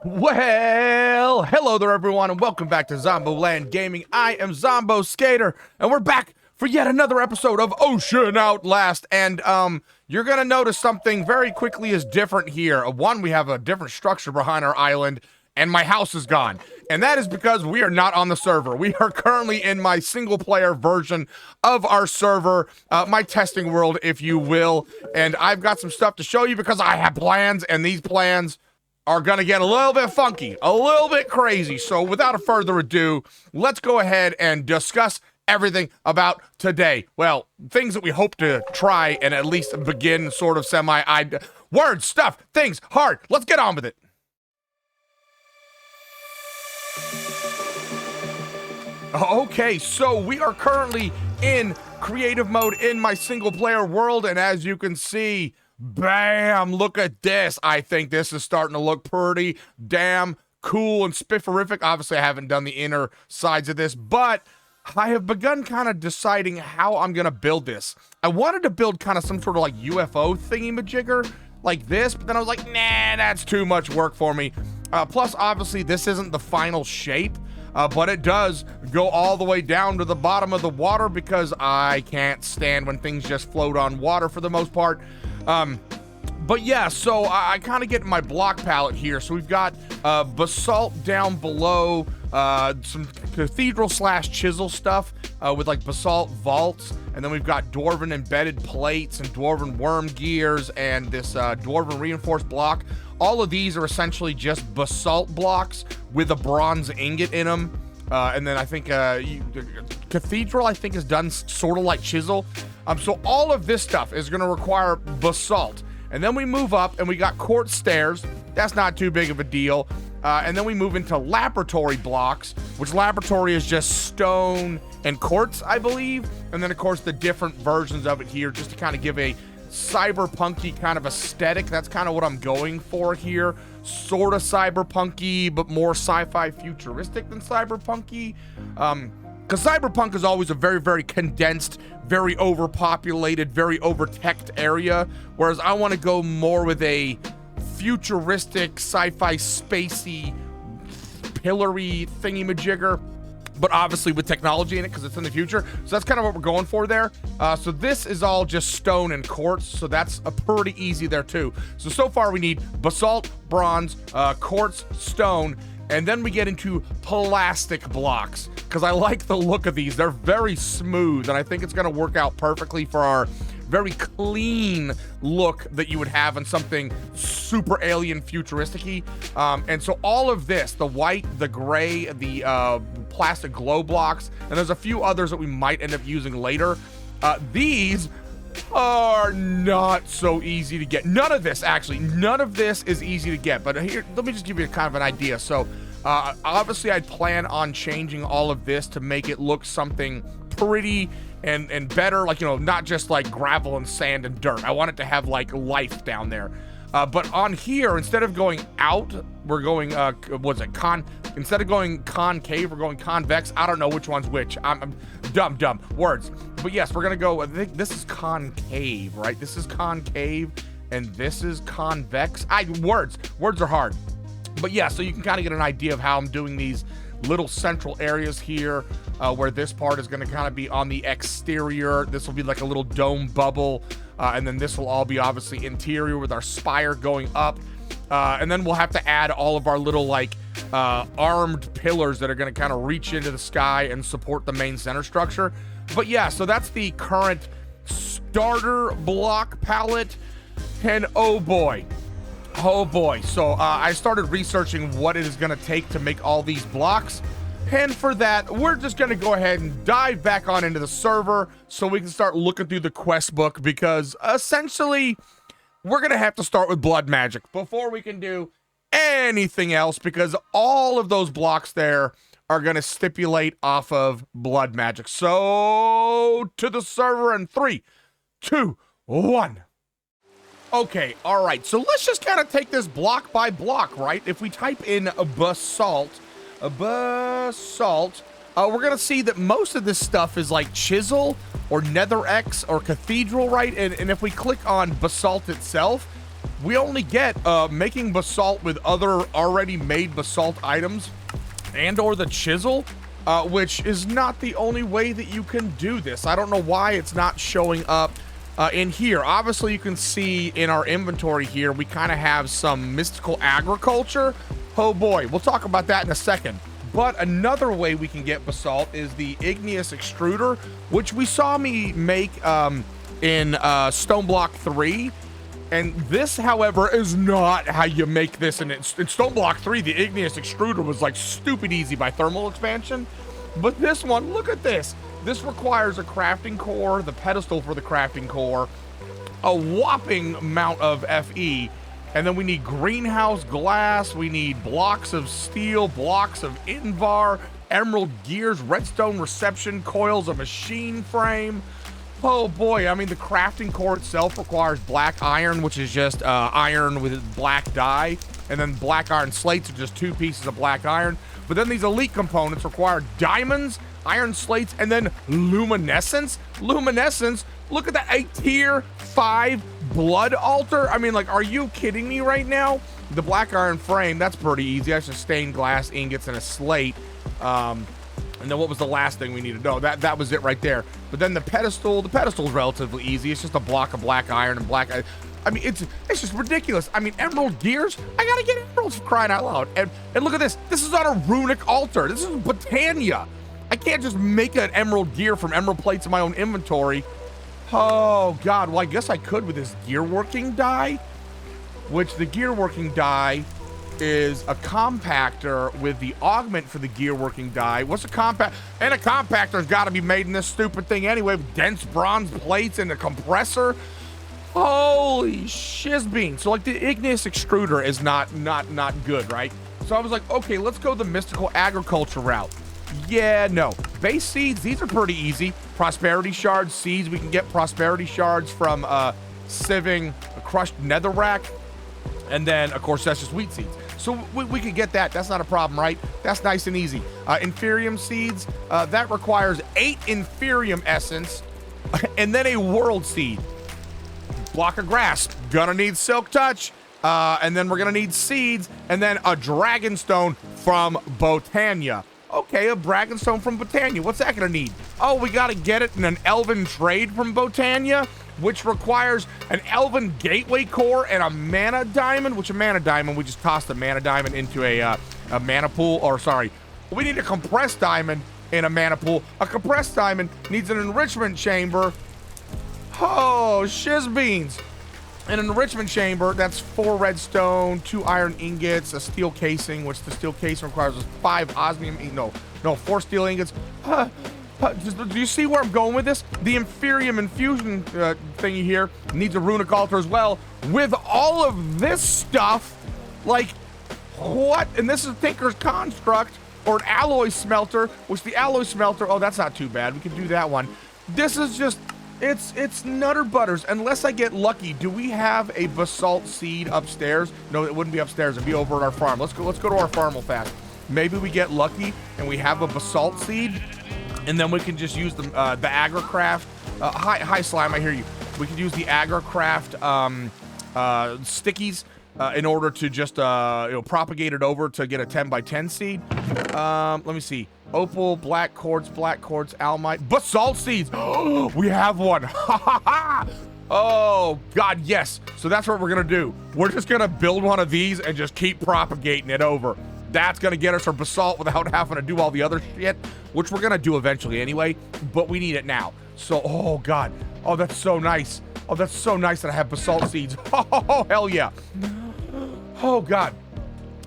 Well, hello there everyone and welcome back to ZomBo Land Gaming. I am ZomBo Skater and we're back for yet another episode of Ocean Outlast. And you're gonna notice something very quickly is different here. One, we have a different structure behind our island and my house is gone. And that is because we are not on the server. We are currently in my single player version of our server, my testing world, if you will. And I've got some stuff to show you because I have plans, and these plans are gonna get a little bit funky, a little bit crazy. So without further ado, let's go ahead and discuss everything about today. Well, things that we hope to try and at least begin sort of words, stuff, things, hard. Let's get on with it. Okay, so we are currently in creative mode in my single player world, and as you can see, bam, look at this. I think this is starting to look pretty damn cool and spifferific. Obviously, I haven't done the inner sides of this, but I have begun kind of deciding how I'm going to build this. I wanted to build kind of some sort of like UFO thingy-majigger like this, but then I was like, nah, that's too much work for me. Plus, obviously, this isn't the final shape. But it does go all the way down to the bottom of the water because I can't stand when things just float on water for the most part. But yeah, so I kind of get my block palette here. So we've got basalt down below, some cathedral / chisel stuff with like basalt vaults. And then we've got dwarven embedded plates and dwarven worm gears and this dwarven reinforced block. All of these are essentially just basalt blocks with a bronze ingot in them. And then I think cathedral, I think, is done sort of like chisel. So all of this stuff is going to require basalt. And then we move up and we got quartz stairs. That's not too big of a deal. And then we move into laboratory blocks, which laboratory is just stone and quartz, I believe. And then, of course, the different versions of it here just to kind of give a cyberpunky kind of aesthetic. That's kind of what I'm going for here. Sort of cyberpunky, but more sci-fi futuristic than cyberpunky. Because cyberpunk is always a very, very condensed, very overpopulated, very over-teched area. Whereas I want to go more with a futuristic, sci-fi, spacey, pillory thingy-majigger. But obviously with technology in it because it's in the future. So that's kind of what we're going for there. So this is all just stone and quartz. So that's a pretty easy there too. So far we need basalt, bronze, quartz, stone, and then we get into plastic blocks because I like the look of these. They're very smooth and I think it's going to work out perfectly for our very clean look that you would have in something super alien futuristic-y. And so all of this, the white, the gray, the plastic glow blocks, and there's a few others that we might end up using later. These are not so easy to get. None of this is easy to get, but here, let me just give you kind of an idea. So obviously I'd plan on changing all of this to make it look something pretty and better, like, you know, not just like gravel and sand and dirt. I want it to have like life down there. But on here, instead of going out, we're going, instead of going concave, we're going convex. I don't know which one's which. I'm dumb words. But yes, we're gonna go, I think this is concave, right? This is concave and this is convex. Words are hard. But yeah, so you can kind of get an idea of how I'm doing these little central areas here, where this part is going to kind of be on the exterior. This will be like a little dome bubble, and then this will all be obviously interior with our spire going up, and then we'll have to add all of our little like armed pillars that are going to kind of reach into the sky and support the main center structure. But yeah, so that's the current starter block palette, and oh boy, so I started researching what it is going to take to make all these blocks, and for that we're just going to go ahead and dive back on into the server so we can start looking through the quest book, because essentially we're going to have to start with blood magic before we can do anything else, because all of those blocks there are going to stipulate off of blood magic. So to the server in 3, 2, 1. Okay, all right, so let's just kind of take this block by block, right? If we type in basalt, we're gonna see that most of this stuff is like chisel or nether X or cathedral, right? And if we click on basalt itself, we only get making basalt with other already made basalt items and or the chisel, which is not the only way that you can do this. I don't know why it's not showing up in here. Obviously, you can see in our inventory here, we kind of have some mystical agriculture. Oh boy, we'll talk about that in a second. But another way we can get basalt is the igneous extruder, which we saw me make in Stone Block 3. And this, however, is not how you make this. In Stone Block 3, the igneous extruder was like stupid easy by thermal expansion. But this one, look at this. This requires a crafting core, the pedestal for the crafting core, a whopping amount of FE, and then we need greenhouse glass, we need blocks of steel, blocks of invar, emerald gears, redstone reception coils, a machine frame. Oh boy, I mean, the crafting core itself requires black iron, which is just iron with black dye, and then black iron slates are just 2 pieces of black iron. But then these elite components require diamonds, iron slates, and then luminescence. Luminescence, look at that, a tier 5 blood altar. I mean, like, are you kidding me right now? The black iron frame, that's pretty easy. That's just stained glass ingots and a slate. And then what was the last thing we needed? No, that was it right there. But then the pedestal's relatively easy. It's just a block of black iron and black. I mean, it's just ridiculous. I mean, emerald gears. I gotta get emeralds for crying out loud. And look at this. This is on a runic altar. This is Britannia. I can't just make an emerald gear from emerald plates in my own inventory. Oh God. Well, I guess I could with this gear working die, which the gear working die is a compactor with the augment for the gear working die. What's a compact? And a compactor's got to be made in this stupid thing anyway, with dense bronze plates and a compressor. Holy shizbean. So like the igneous extruder is not good, right? So I was like, okay, let's go the mystical agriculture route. Yeah, no. Base seeds, these are pretty easy. Prosperity shards, seeds, we can get prosperity shards from sieving a crushed netherrack. And then, of course, that's just wheat seeds. So we could get that. That's not a problem, right? That's nice and easy. Inferium seeds, that requires 8 inferium essence and then a world seed. Block of grass, gonna need silk touch. And then we're gonna need seeds and then a dragonstone from Botania. Okay, a dragonstone from Botania. What's that gonna need? Oh, we gotta get it in an elven trade from Botania, which requires an elven gateway core and a mana diamond, which a mana diamond, we just tossed a mana diamond into a mana pool, or sorry, we need a compressed diamond in a mana pool. A compressed diamond needs an enrichment chamber. Oh, shizbeans. An enrichment chamber, that's 4 redstone, 2 iron ingots, a steel casing, which the steel casing requires 5 osmium, no, 4 steel ingots. Do you see where I'm going with this? The inferium infusion thingy here needs a runic altar as well. With all of this stuff, like, what? And this is Tinker's Construct, or an alloy smelter, which the alloy smelter, oh, that's not too bad. We can do that one. This is just, it's nutter butters. Unless I get lucky, do we have a basalt seed upstairs? No, it wouldn't be upstairs. It'd be over at our farm. Let's go to our farm real fast. Maybe we get lucky and we have a basalt seed. And then we can just use the agricraft. Hi, Slime, I hear you. We can use the agricraft stickies in order to just propagate it over to get a 10 by 10 seed. Let me see. Opal, black quartz, almite, basalt seeds. Oh, we have one. Oh God, yes. So that's what we're gonna do. We're just gonna build one of these and just keep propagating it over. That's gonna get us our basalt without having to do all the other shit, which we're gonna do eventually anyway, but we need it now. So, oh God. Oh, that's so nice. Oh, that's so nice that I have basalt seeds. Oh, hell yeah. Oh God.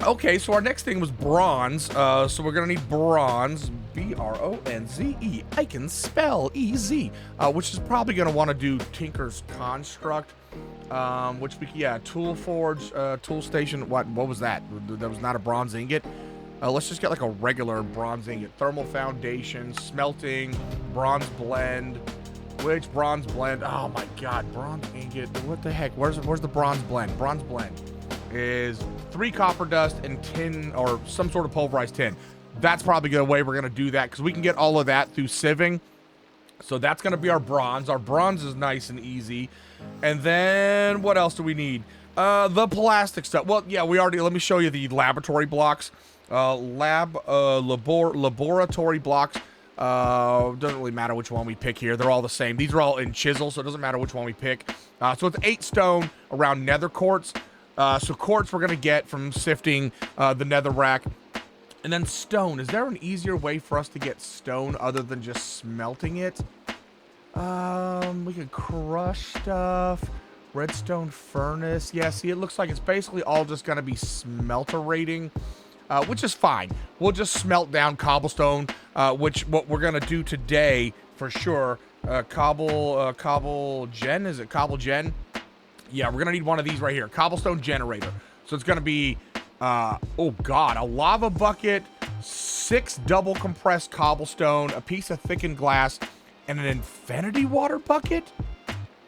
Okay, so our next thing was bronze. So we're gonna need bronze, B-R-O-N-Z-E. I can spell E-Z, which is probably gonna wanna do Tinker's Construct. Tool forge, tool station. What was that? That was not a bronze ingot. Let's just get like a regular bronze ingot. Thermal foundation, smelting, bronze blend. Which bronze blend? Oh my God, bronze ingot. What the heck? Where's the bronze blend? Bronze blend is 3 copper dust and tin, or some sort of pulverized tin. That's probably the way we're gonna do that, because we can get all of that through sieving. So that's gonna be our bronze. Our bronze is nice and easy. And then what else do we need? The plastic stuff. Well, yeah, let me show you the laboratory blocks. Laboratory blocks. Doesn't really matter which one we pick here. They're all the same. These are all in chisel, so it doesn't matter which one we pick. So it's 8 stone around nether quartz. So quartz we're gonna get from sifting the nether rack. And then stone. Is there an easier way for us to get stone other than just smelting it? We could crush stuff. Redstone furnace. Yeah, see, it looks like it's basically all just gonna be smelterating. Which is fine. We'll just smelt down cobblestone, which what we're gonna do today for sure. Cobble gen, is it cobble gen? Yeah, we're gonna need one of these right here, cobblestone generator. So it's gonna be, oh god, a lava bucket, 6 double compressed cobblestone, a piece of thickened glass, and an infinity water bucket?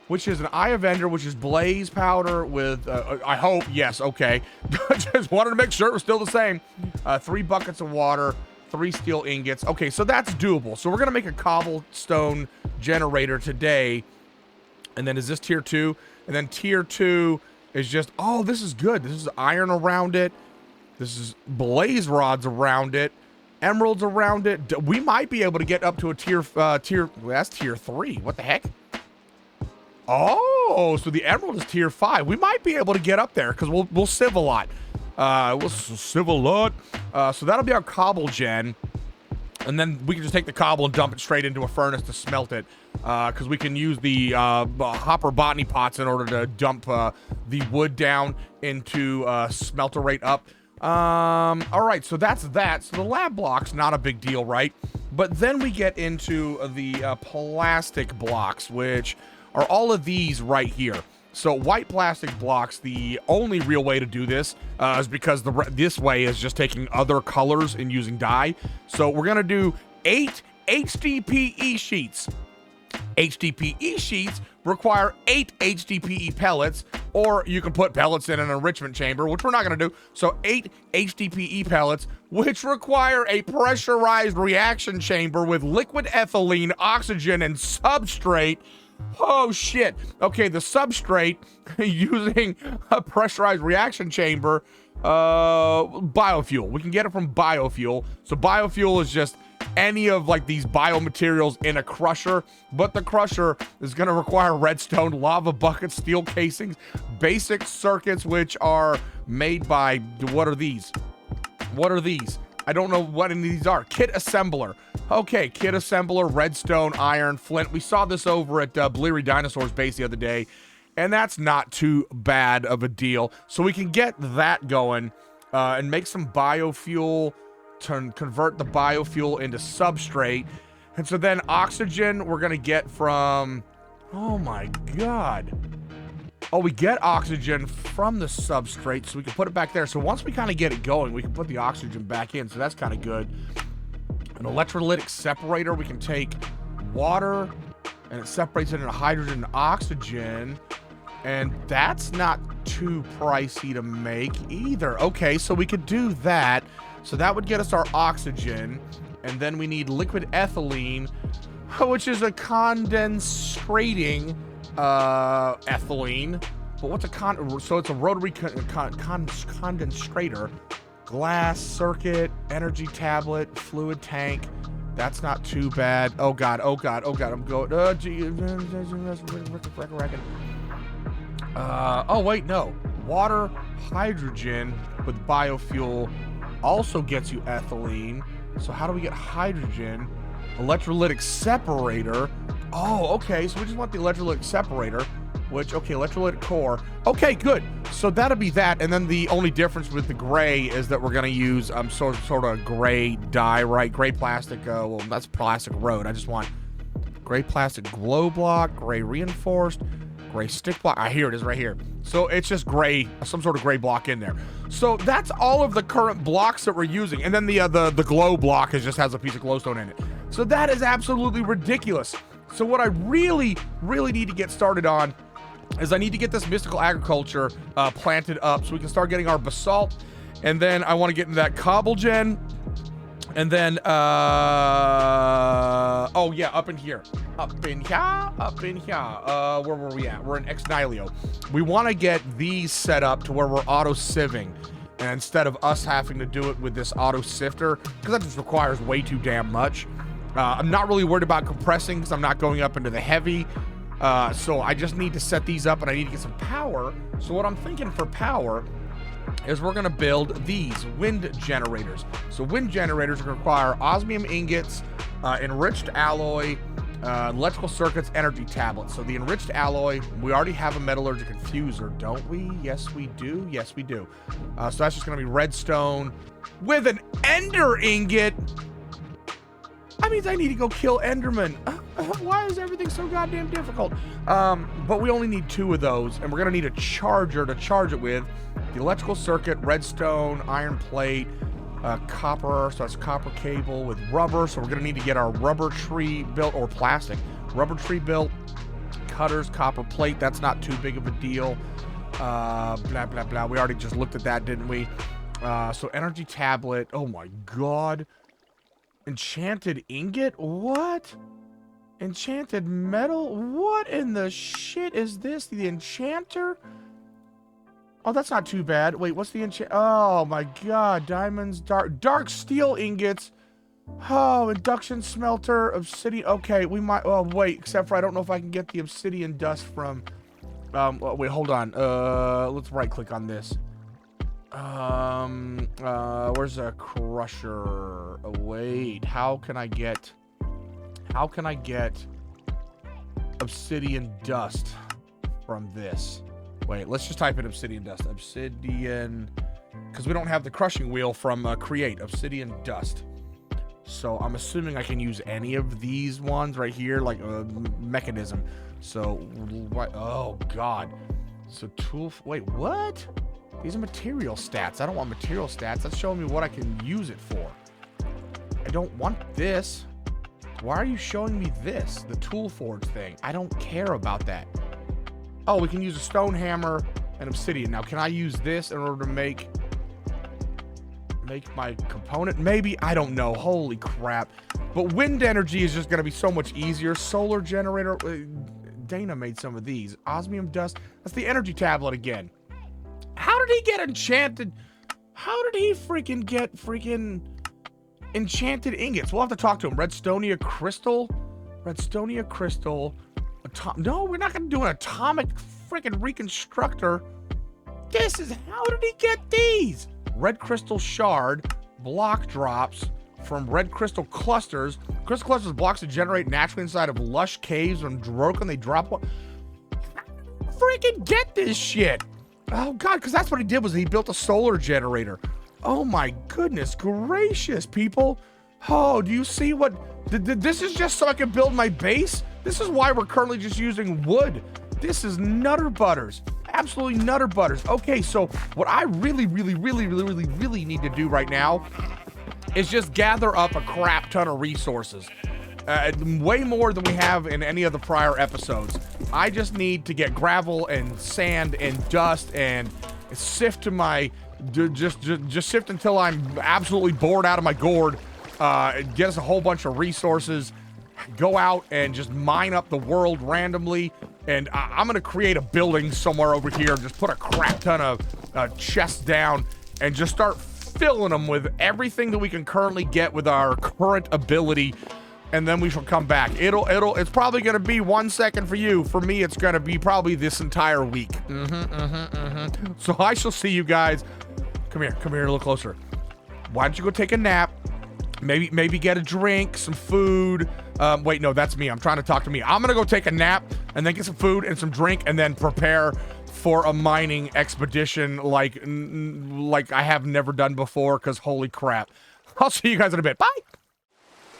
Which is an eye of ender, which is blaze powder with, I hope, yes, okay. Just wanted to make sure it was still the same. 3 buckets of water, 3 steel ingots. Okay, so that's doable. So we're gonna make a cobblestone generator today. And then is this tier 2? And then tier 2 is just, oh, this is good. This is iron around it. This is blaze rods around it. Emeralds around it. We might be able to get up to a well, that's tier 3. What the heck? Oh, so the emerald is tier 5. We might be able to get up there because we'll sieve a lot. We'll sieve a lot. So that'll be our cobble gen. And then we can just take the cobble and dump it straight into a furnace to smelt it. Because we can use the hopper botany pots in order to dump the wood down into smelterate up. All right, so that's that. So the lab block's not a big deal, right? But then we get into the plastic blocks, which are all of these right here. So white plastic blocks, the only real way to do this is because this way is just taking other colors and using dye. So we're gonna do 8 HDPE sheets. HDPE sheets require 8 HDPE pellets, or you can put pellets in an enrichment chamber, which we're not gonna do. So 8 HDPE pellets, which require a pressurized reaction chamber with liquid ethylene, oxygen, and substrate. Oh shit. Okay, the substrate using a pressurized reaction chamber, biofuel. We can get it from biofuel. So biofuel is just any of like these biomaterials in a crusher, but the crusher is going to require redstone, lava buckets, steel casings, basic circuits, which are made by, what are these? What are these? I don't know what any of these are. Kit assembler. Okay, kit assembler, redstone, iron, flint. We saw this over at Bleary Dinosaur's base the other day, and that's not too bad of a deal. So we can get that going and make some biofuel, convert the biofuel into substrate. And so then oxygen we're going to get from, oh my god. Oh, we get oxygen from the substrate, so we can put it back there. So once we kind of get it going, we can put the oxygen back in, so that's kind of good. An electrolytic separator, we can take water, and it separates it into hydrogen and oxygen, and that's not too pricey to make either. Okay, so we could do that. So that would get us our oxygen, and then we need liquid ethylene, which is a condensating ethylene. But what's a so it's a rotary condensator. Glass circuit, energy tablet, fluid tank. That's not too bad. Oh god, oh god, oh god, I'm going, oh wait, no. Water, hydrogen with biofuel also gets you ethylene. So how do we get hydrogen? Electrolytic separator. Oh, okay, so we just want the electrolytic separator, which, okay, electrolytic core. Okay, good. So that'll be that, and then the only difference with the gray is that we're gonna use sort of gray dye, right? Gray plastic, well, that's plastic road. I just want gray plastic glow block, gray reinforced, gray stick block. Here it is right here. So it's just gray, some sort of gray block in there. So that's all of the current blocks that we're using. And then the glow block just has a piece of glowstone in it. So that is absolutely ridiculous. So what I really, really need to get started on is I need to get this mystical agriculture planted up so we can start getting our basalt. And then I want to get into that cobble gen. And then, oh yeah, up in here. Up in here. Where were we at? We're in Exnilio. We want to get these set up to where we're auto-sieving. And instead of us having to do it with this auto-sifter, because that just requires way too damn much. I'm not really worried about compressing because I'm not going up into the heavy. So I just need to set these up and I need to get some power. So what I'm thinking for power is we're gonna build these wind generators. So wind generators require osmium ingots, enriched alloy, electrical circuits, energy tablets. So the enriched alloy, we already have a metallurgic infuser, don't we? Yes, we do. Yes, we do. So that's just gonna be redstone with an ender ingot. That means I need to go kill Enderman. Why is everything so goddamn difficult? But we only need 2 of those, and we're gonna need a charger to charge it with. The electrical circuit, redstone, iron plate, copper, so that's copper cable with rubber. So we're gonna need to get our rubber tree built, or plastic. Rubber tree built, cutters, copper plate, that's not too big of a deal. Blah, blah, blah. We already just looked at that, didn't we? So energy tablet, oh my God. Enchanted ingot? What? Enchanted metal? What in the shit is this? The enchanter? Oh, that's not too bad. Wait, what's the enchant? Oh my God, diamonds, dark steel ingots. Oh, induction smelter, obsidian. Okay, we might. Oh wait, except for I don't know if I can get the obsidian dust from. Wait, hold on. Let's right click on this. Where's a crusher? Oh, wait, how can I get obsidian dust from this? Wait, let's just type in obsidian dust. Obsidian, because we don't have the crushing wheel from create obsidian dust. So I'm assuming I can use any of these ones right here, like a mechanism. So what? Oh God. So tool. Wait, what? These are material stats. I don't want material stats. That's showing me what I can use it for. I don't want this. Why are you showing me this? The tool forge thing. I don't care about that. Oh, we can use a stone hammer and obsidian. Now, can I use this in order to make my component? Maybe. I don't know. Holy crap. But wind energy is just going to be so much easier. Solar generator. Dana made some of these. Osmium dust. That's the energy tablet again. How did he get enchanted? How did he freaking get enchanted ingots? We'll have to talk to him. Redstonia crystal? Redstonia crystal. No, we're not going to do an atomic freaking reconstructor. How did he get these? Red crystal shard. Block drops from red crystal clusters. Crystal clusters blocks that generate naturally inside of lush caves. When broken, they drop one. How did he freaking get this shit? Oh God, because that's what he did, was he built a solar generator. Oh my goodness gracious, people. Oh, do you see what? This is just so I can build my base? This is why we're currently just using wood. This is nutter butters. Absolutely nutter butters. Okay, so what I really need to do right now is just gather up a crap ton of resources. Way more than we have in any of the prior episodes. I just need to get gravel and sand and dust and sift to my just sift until I'm absolutely bored out of my gourd. Get us a whole bunch of resources. Go out and just mine up the world randomly. And I'm gonna create a building somewhere over here. Just put a crap ton of chests down and just start filling them with everything that we can currently get with our current ability. And then we shall come back. It's probably gonna be 1 second for you. For me, it's gonna be probably this entire week. So I shall see you guys. Come here a little closer. Why don't you go take a nap? Maybe get a drink, some food. Wait, no, that's me. I'm trying to talk to me. I'm gonna go take a nap and then get some food and some drink and then prepare for a mining expedition like I have never done before, because holy crap. I'll see you guys in a bit. Bye.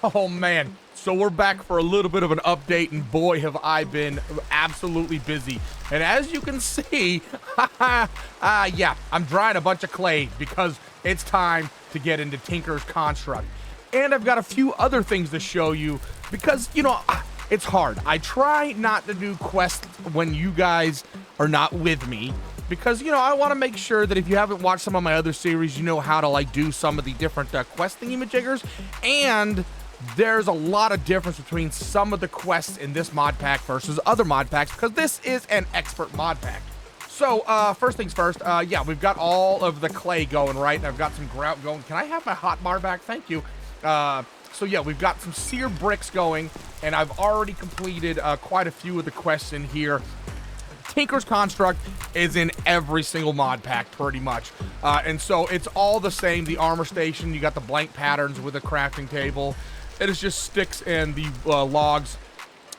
Oh man, so we're back for a little bit of an update, and boy have I been absolutely busy. And as you can see, yeah, I'm drying a bunch of clay because it's time to get into Tinker's Construct. And I've got a few other things to show you because, you know, it's hard. I try not to do quests when you guys are not with me because, you know, I want to make sure that if you haven't watched some of my other series, you know how to, like, do some of the different quest thingy-majiggers. And there's a lot of difference between some of the quests in this mod pack versus other mod packs, because this is an expert mod pack. So, first things first, yeah, we've got all of the clay going, right? And I've got some grout going. Can I have my hot bar back? Thank you. So yeah, we've got some seared bricks going, and I've already completed quite a few of the quests in here. Tinker's Construct is in every single mod pack, pretty much. And so it's all the same. The armor station, you got the blank patterns with a crafting table. It is just sticks and the logs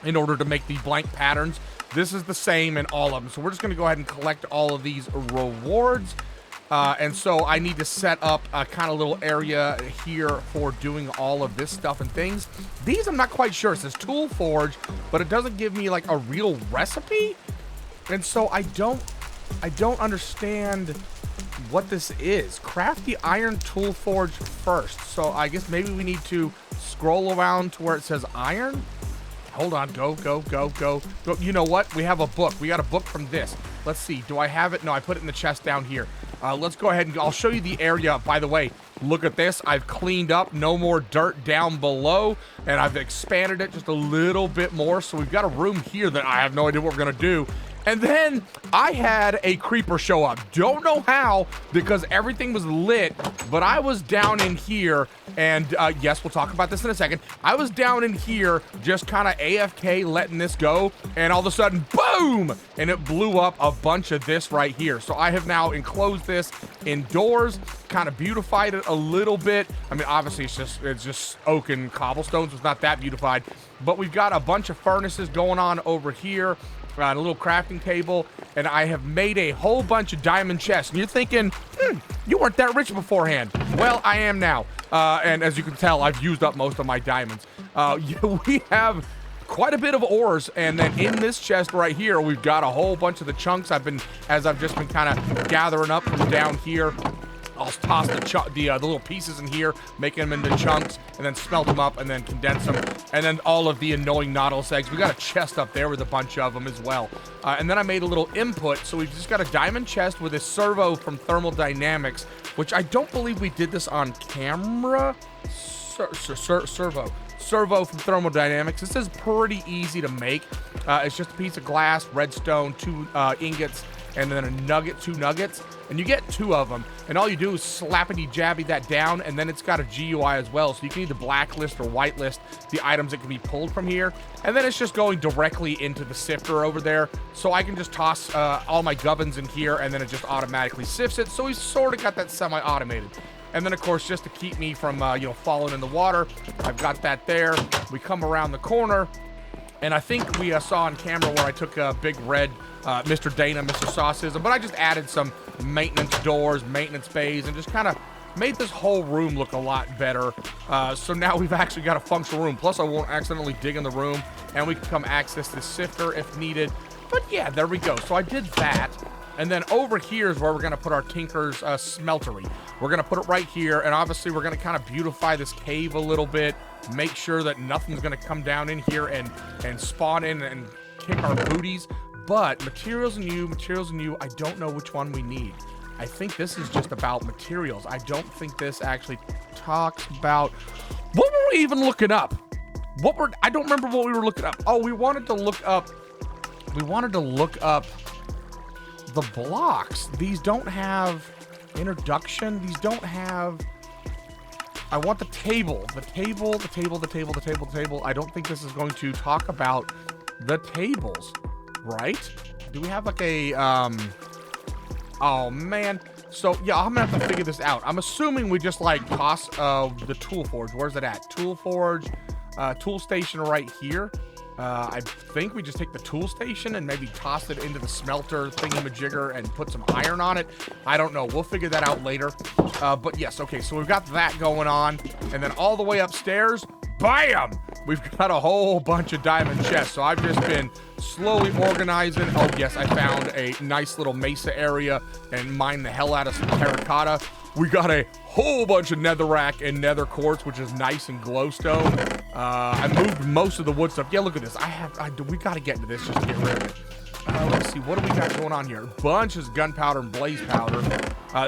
in order to make the blank patterns. This is the same in all of them. So we're just going to go ahead and collect all of these rewards. And so I need to set up a kind of little area here for doing all of this stuff and things. These I'm not quite sure. It says Tool Forge, but it doesn't give me like a real recipe. And so I don't understand what this is. Craft the iron tool forge first. So I guess maybe we need to scroll around to where it says iron. Hold on, go. You know what? We have a book. We got a book from this. Let's see. Do I have it? No, I put it in the chest down here. Let's go ahead and I'll show you the area. By the way, look at this. I've cleaned up. No more dirt down below. And I've expanded it just a little bit more. So we've got a room here that I have no idea what we're going to do. And then I had a creeper show up. Don't know how, because everything was lit, but I was down in here, and yes, we'll talk about this in a second. I was down in here, just kind of AFK, letting this go, and all of a sudden, boom, and it blew up a bunch of this right here. So I have now enclosed this indoors, kind of beautified it a little bit. I mean, obviously, it's just oak and cobblestones. It's not that beautified, but we've got a bunch of furnaces going on over here. A little crafting table, and I have made a whole bunch of diamond chests. And you're thinking, you weren't that rich beforehand. Well, I am now. And as you can tell, I've used up most of my diamonds. We have quite a bit of ores, and then in this chest right here, we've got a whole bunch of the chunks I've just been kind of gathering up from down here. I'll toss the little pieces in here, making them into chunks, and then smelt them up, and then condense them, and then all of the annoying Nautilus eggs. We got a chest up there with a bunch of them as well. And then I made a little input, so we've just got a diamond chest with a servo from Thermodynamics, which I don't believe we did this on camera. Servo from Thermodynamics. This is pretty easy to make. It's just a piece of glass, redstone, 2 ingots, and then a nugget, 2 nuggets, and you get 2 of them, and all you do is slappity-jabby that down, and then it's got a GUI as well, so you can either blacklist or whitelist the items that can be pulled from here, and then it's just going directly into the sifter over there, so I can just toss all my gubbins in here, and then it just automatically sifts it, so we've sort of got that semi-automated. And then, of course, just to keep me from, falling in the water, I've got that there. We come around the corner, and I think we saw on camera where I took a big red Mr. Dana, Mr. Saucism, but I just added some maintenance doors, maintenance bays, and just kind of made this whole room look a lot better. So now we've actually got a functional room. Plus, I won't accidentally dig in the room, and we can come access the sifter if needed. But yeah, there we go. So I did that. And then over here is where we're going to put our Tinker's smeltery. We're going to put it right here, and obviously we're going to kind of beautify this cave a little bit, make sure that nothing's going to come down in here and spawn in and kick our booties. But materials and you, I don't know which one we need. I think this is just about materials. I don't think this actually talks about... What were we even looking up? I don't remember what we were looking up. Oh, we wanted to look up the blocks. These don't have introduction. These don't have... I want the table. The table. I don't think this is going to talk about the tables, right? Do we have like a, oh man. So yeah, I'm gonna have to figure this out. I'm assuming we just like toss the tool forge. Where's it at? Tool forge, tool station right here. I think we just take the tool station and maybe toss it into the smelter thingamajigger and put some iron on it. I don't know. We'll figure that out later. But yes, okay, so we've got that going on. And then all the way upstairs, bam! We've got a whole bunch of diamond chests. So I've just been slowly organizing. Oh, yes, I found a nice little mesa area and mined the hell out of some terracotta. We got a whole bunch of netherrack and nether quartz, which is nice and glowstone. I moved most of the wood stuff. Yeah, look at this. We got to get into this just to get rid of it. Let's see. What do we got going on here? Bunches of gunpowder and blaze powder.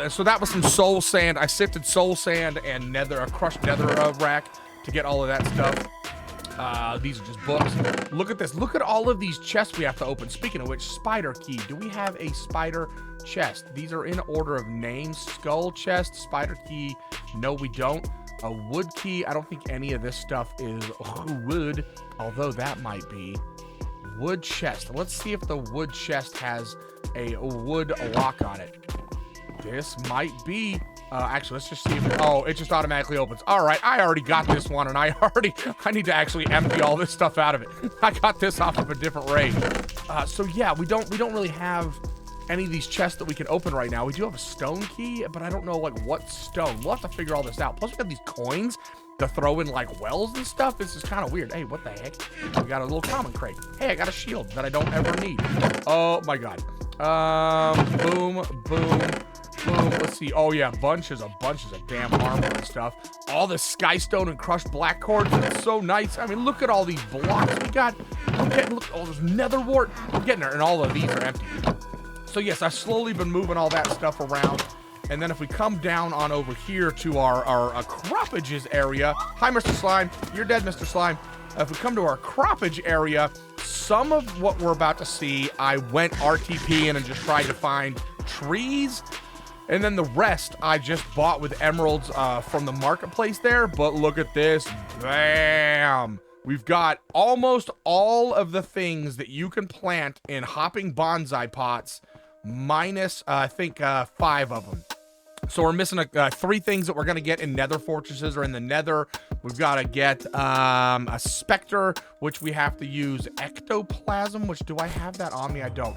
So that was some soul sand. I sifted soul sand and crushed nether rack. to get all of that stuff. These are just books. Look at this. Look at all of these chests we have to open. Speaking of which, spider key. Do we have a spider chest? These are in order of names. Skull chest, spider key. No, we don't. A wood key. I don't think any of this stuff is wood, although that might be. Wood chest. Let's see if the wood chest has a wood lock on it. This might be. Actually, let's just see if it just automatically opens. All right, I already got this one, and I need to actually empty all this stuff out of it. I got this off of a different raid. So yeah, we don't really have any of these chests that we can open right now. We do have a stone key, but I don't know like what stone. We'll have to figure all this out. Plus, we got these coins to throw in like wells and stuff. This is kind of weird. Hey, what the heck? We got a little common crate. Hey, I got a shield that I don't ever need. Oh my god. Boom, boom. Boom. Let's see. Oh yeah, bunches of damn armor and stuff. All the skystone and crushed black quartz. It's so nice. I mean, look at all these blocks we got. I'm getting, look, all this nether wart. I'm getting there, and all of these are empty. So yes, I've slowly been moving all that stuff around. And then if we come down on over here to our croppages area. Hi, Mr. Slime. You're dead, Mr. Slime. If we come to our croppage area, some of what we're about to see, I went RTPing and just tried to find trees. And then the rest I just bought with emeralds from the marketplace there. But look at this. Bam. We've got almost all of the things that you can plant in hopping bonsai pots, minus, I think, 5 of them. So we're missing 3 things that we're going to get in nether fortresses or in the nether. We've got to get a specter, which we have to use ectoplasm, which do I have that on me? I don't.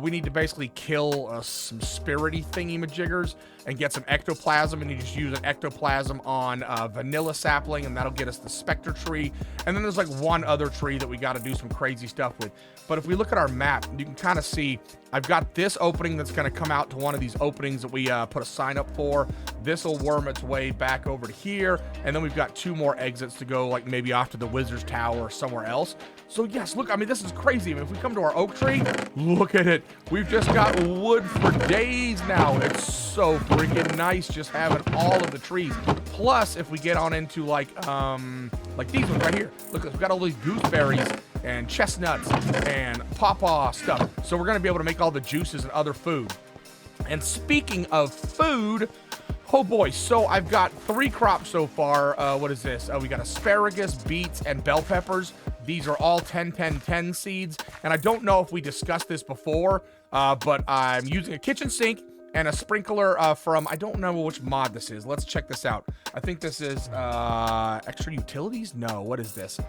We need to basically kill some spirity thingy-majiggers and get some ectoplasm, and you just use an ectoplasm on vanilla sapling, and that'll get us the specter tree. And then there's like one other tree that we got to do some crazy stuff with. But if we look at our map, you can kind of see I've got this opening that's going to come out to one of these openings that we put a sign up for. This will worm its way back over to here, and then we've got 2 more exits to go, like maybe off to the Wizard's Tower or somewhere else. So yes, look, I mean, this is crazy. I mean, if we come to our oak tree, look at it. We've just got wood for days now. It's so freaking nice just having all of the trees. Plus, if we get on into like these ones right here, look, we've got all these gooseberries and chestnuts and pawpaw stuff. So we're gonna be able to make all the juices and other food. And speaking of food, oh boy, so I've got 3 crops so far. What is this? We got asparagus, beets, and bell peppers. These are all 10-10-10 seeds. And I don't know if we discussed this before, but I'm using a kitchen sink and a sprinkler from, I don't know which mod this is. Let's check this out. I think this is extra utilities? No, what is this?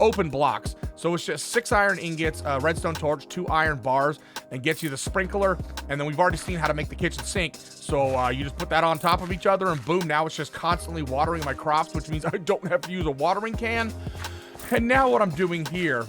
Open blocks. So it's just 6 iron ingots, redstone torch, 2 iron bars, and gets you the sprinkler. And then we've already seen how to make the kitchen sink. So you just put that on top of each other, and boom, now it's just constantly watering my crops, which means I don't have to use a watering can. And now what I'm doing here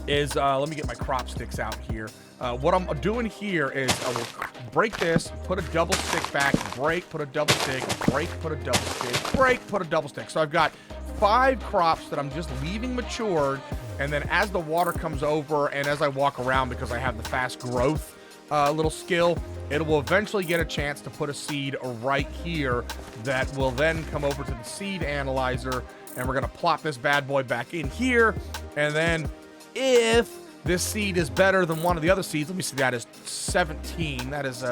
is, let me get my crop sticks out here. What I'm doing here is I will break this, put a double stick back, break, put a double stick, break, put a double stick, break, put a double stick. So I've got 5 crops that I'm just leaving matured, and then as the water comes over and as I walk around, because I have the fast growth little skill, it will eventually get a chance to put a seed right here that will then come over to the seed analyzer, and we're going to plop this bad boy back in here. And then if this seed is better than one of the other seeds, let me see, that is 17. That is,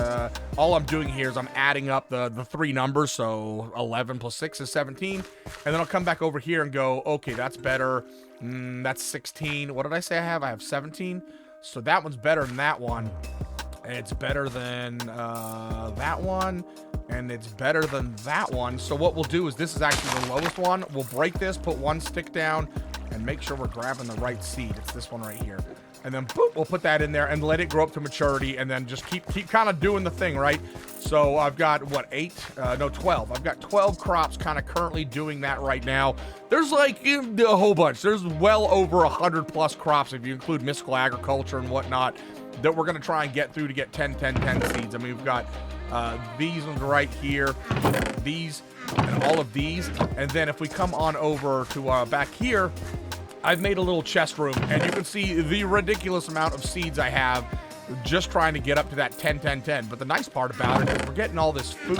all I'm doing here is I'm adding up the 3 numbers, so 11 plus 6 is 17. And then I'll come back over here and go, okay, that's better. That's 16. What did I say I have? I have 17. So that one's better than that one. And it's better than that one. And it's better than that one. So what we'll do is, this is actually the lowest one. We'll break this, put 1 stick down, and make sure we're grabbing the right seed. It's this one right here. And then boop, we'll put that in there and let it grow up to maturity, and then just keep kind of doing the thing, right? So I've got, what, 12. I've got 12 crops kind of currently doing that right now. There's like a whole bunch. There's well over 100 plus crops, if you include mystical agriculture and whatnot, that we're going to try and get through to get 10-10-10 seeds. I mean, we've got these ones right here, these, and all of these. And then if we come on over to back here, I've made a little chest room, and you can see the ridiculous amount of seeds I have just trying to get up to that 10-10-10. But the nice part about it is we're getting all this food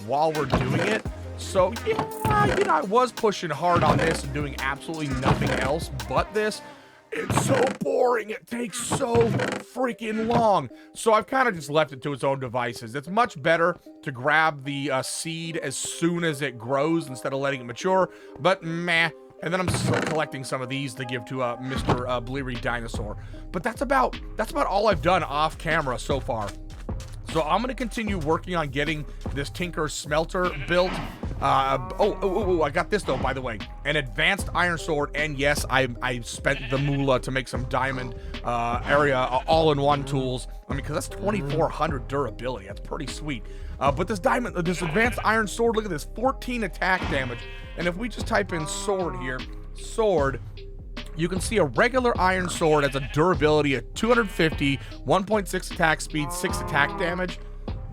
while we're doing it. So yeah, you know, I was pushing hard on this and doing absolutely nothing else but this. It's so boring. It takes so freaking long. So I've kind of just left it to its own devices. It's much better to grab the seed as soon as it grows instead of letting it mature, but meh. And then I'm collecting some of these to give to Mr. Bleary Dinosaur. But that's about all I've done off camera so far. So I'm going to continue working on getting this Tinker's smelter built. I got this though, by the way, an advanced iron sword. And yes, I spent the moolah to make some diamond area all-in-one tools. I mean, because that's 2,400 durability. That's pretty sweet. But this advanced iron sword, look at this, 14 attack damage. And if we just type in sword here, sword, you can see a regular iron sword has a durability of 250, 1.6 attack speed, 6 attack damage.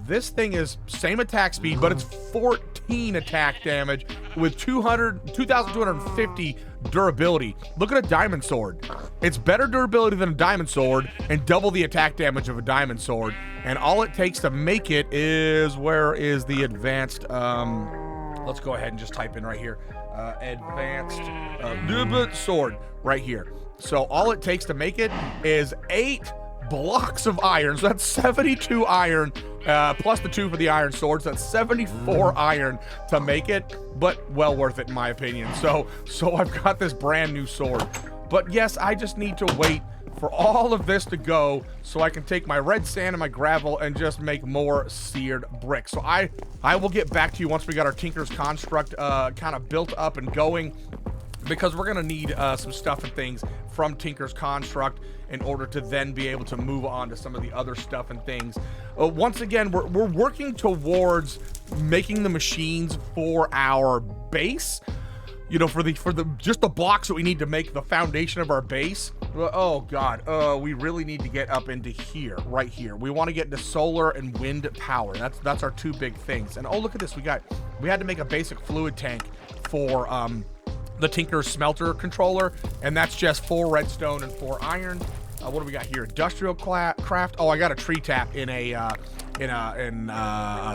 This thing is same attack speed, but it's 14 attack damage with 2,250 durability. Look at a diamond sword. It's better durability than a diamond sword and double the attack damage of a diamond sword. And all it takes to make it is, where is the advanced, let's go ahead and just type in right here. Advanced sword right here. So all it takes to make it is 8 blocks of iron. So that's 72 iron plus the 2 for the iron swords. That's 74 iron to make it, but well worth it in my opinion. So I've got this brand new sword. But yes, I just need to wait for all of this to go so I can take my red sand and my gravel and just make more seared brick. So I will get back to you once we got our Tinker's construct kind of built up and going, because we're gonna need some stuff and things from Tinker's construct in order to then be able to move on to some of the other stuff and things. Once again, we're working towards making the machines for our base. You know, for the just the blocks that we need to make the foundation of our base. Oh god, we really need to get up into here, right here. We want to get into solar and wind power. That's our 2 big things. And oh, look at this, we had to make a basic fluid tank for the Tinker's smelter controller, and that's just 4 redstone and 4 iron. What do we got here? Industrial craft. Oh, I got a tree tap in a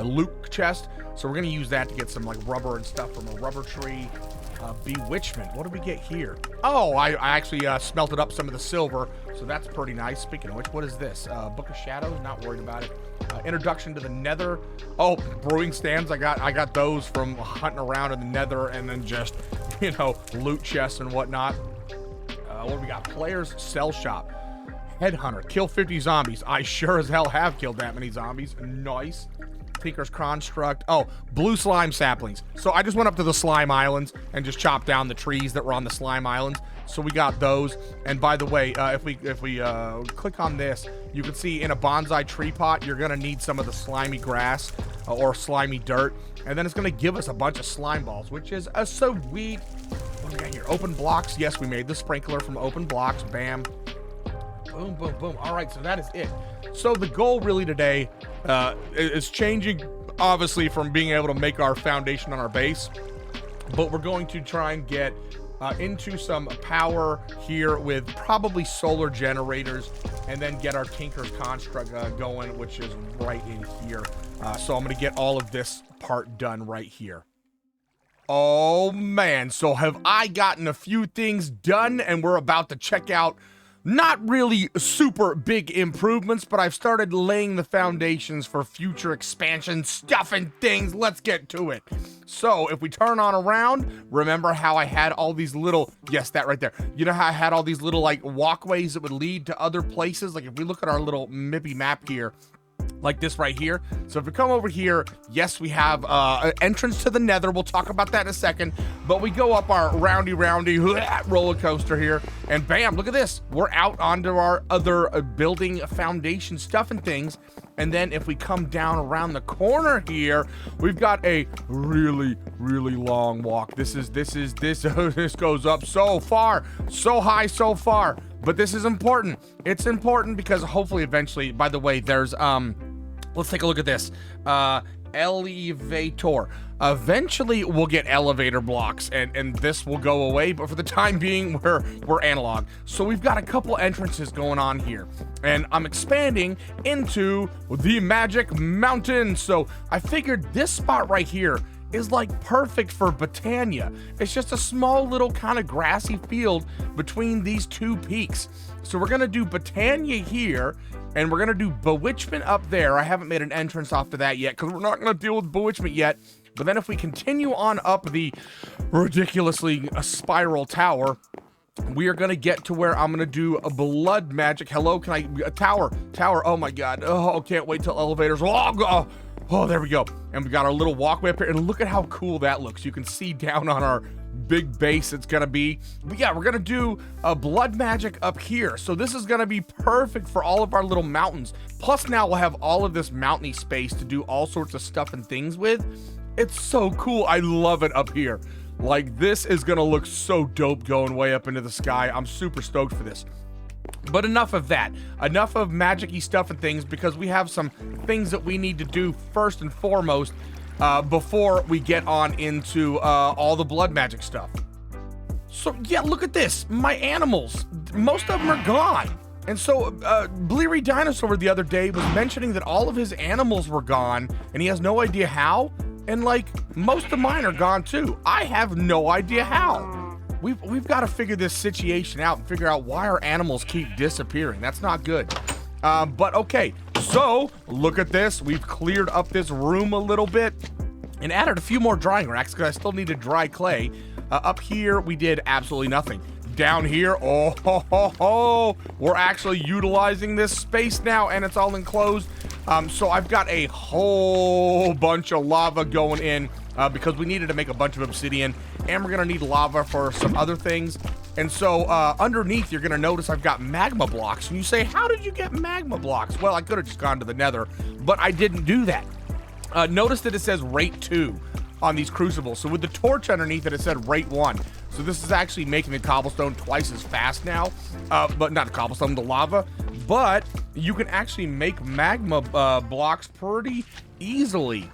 loot chest, so we're gonna use that to get some like rubber and stuff from a rubber tree. Bewitchment. What do we get here? Oh, I actually smelted up some of the silver, so that's pretty nice. Speaking of which, what is this? Book of Shadows. Not worried about it. Introduction to the Nether. Oh, brewing stands. I got those from hunting around in the Nether, and then just, you know, loot chests and whatnot. What do we got? Players Sell Shop. Headhunter. Kill 50 zombies. I sure as hell have killed that many zombies. Nice. Tinker's construct. Oh, blue slime saplings. So I just went up to the slime islands and just chopped down the trees that were on the slime islands. So we got those. And by the way, if we click on this, you can see in a bonsai tree pot, you're gonna need some of the slimy grass or slimy dirt, and then it's gonna give us a bunch of slime balls, which is so sweet. What do we got here? Open blocks. Yes, we made the sprinkler from open blocks. Bam. Boom, boom, boom. All right, so that is it. So the goal really today is changing, obviously, from being able to make our foundation on our base, but we're going to try and get into some power here with probably solar generators, and then get our Tinker's construct going, which is right in here. So I'm going to get all of this part done right here. Oh man, so have I gotten a few things done, and we're about to check out not really super big improvements, but I've started laying the foundations for future expansion stuff and things. Let's get to it. So if we turn on around, remember how I had all these little, yes, that right there. You know how I had all these little like walkways that would lead to other places? Like if we look at our little Mippy map here, like this right here. So if we come over here, yes, we have an entrance to the Nether. We'll talk about that in a second. But we go up our roundy roller coaster here, and bam, look at this. We're out onto our other building foundation stuff and things. And then if we come down around the corner here, we've got a really long walk. This goes up so far, so high, so far. But this is important. It's important because hopefully eventually, by the way, there's let's take a look at this. Elevator. Eventually we'll get elevator blocks and this will go away, but for the time being we're analog. So we've got a couple entrances going on here, and I'm expanding into the Magic Mountain. So I figured this spot right here is like perfect for Botania. It's just a small little kind of grassy field between these two peaks. So we're gonna do Botania here, and we're gonna do Bewitchment up there. I haven't made an entrance off to that yet because we're not gonna deal with Bewitchment yet. But then if we continue on up the ridiculously spiral tower, we are gonna get to where I'm gonna do a blood magic. Hello, can I, a tower, oh my God. Oh, can't wait till elevators. Oh, there we go. And we got our little walkway up here, and look at how cool that looks. You can see down on our big base it's gonna be. But yeah, we're gonna do a blood magic up here. So this is gonna be perfect for all of our little mountains. Plus now we'll have all of this mountainy space to do all sorts of stuff and things with. It's so cool. I love it up here. Like, this is gonna look so dope going way up into the sky. I'm super stoked for this. But enough of that. Enough of magic-y stuff and things, because we have some things that we need to do first and foremost before we get on into all the blood magic stuff. So yeah, look at this. My animals, most of them are gone. And so Bleary Dinosaur the other day was mentioning that all of his animals were gone and he has no idea how. And like, most of mine are gone too. I have no idea how. We've got to figure this situation out and figure out why our animals keep disappearing. That's not good. But okay, so look at this. We've cleared up this room a little bit and added a few more drying racks because I still needed dry clay. Up here, we did absolutely nothing. Down here, we're actually utilizing this space now, and it's all enclosed. So I've got a whole bunch of lava going in because we needed to make a bunch of obsidian, and we're gonna need lava for some other things. And so underneath, you're gonna notice I've got magma blocks. And you say, how did you get magma blocks? Well, I could have just gone to the nether, but I didn't do that. Notice that it says rate 2 on these crucibles. So with the torch underneath it said rate 1. So this is actually making the cobblestone twice as fast now. But not the cobblestone, the lava. But you can actually make magma blocks pretty easily.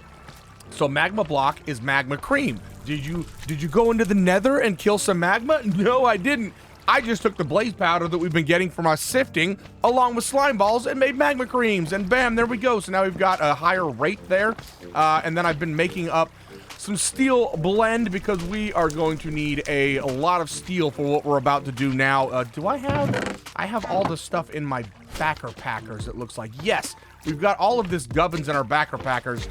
So magma block is magma cream. Did you go into the nether and kill some magma? No, I didn't. I just took the blaze powder that we've been getting from our sifting along with slime balls and made magma creams, and bam, there we go. So now we've got a higher rate there. And then I've been making up some steel blend because we are going to need a lot of steel for what we're about to do now. Do I have all the stuff in my backer packers, it looks like. Yes, we've got all of this gubbins in our backer packers.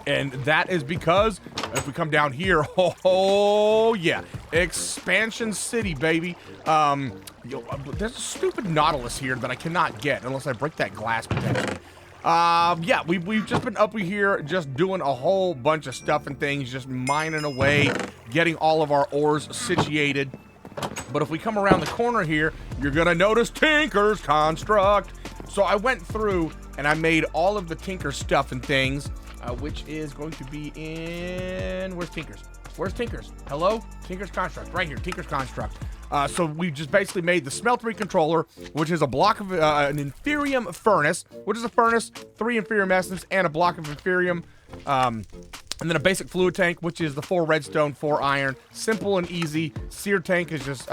And that is because if we come down here, oh yeah, Expansion City, baby. There's a stupid Nautilus here that I cannot get unless I break that glass potentially. Yeah, we've just been up here just doing a whole bunch of stuff and things, just mining away, getting all of our ores situated. But if we come around the corner here, you're gonna notice Tinker's Construct. So I went through and I made all of the Tinker stuff and things, which is going to be in, where's Tinker's? Where's Tinker's? Hello? Tinker's Construct, right here, Tinker's Construct. So we just basically made the smeltery controller, which is a block of an inferium furnace, which is a furnace, 3 inferium essence, and a block of inferium, and then a basic fluid tank, which is the 4 redstone, 4 iron. Simple and easy. Seared tank is just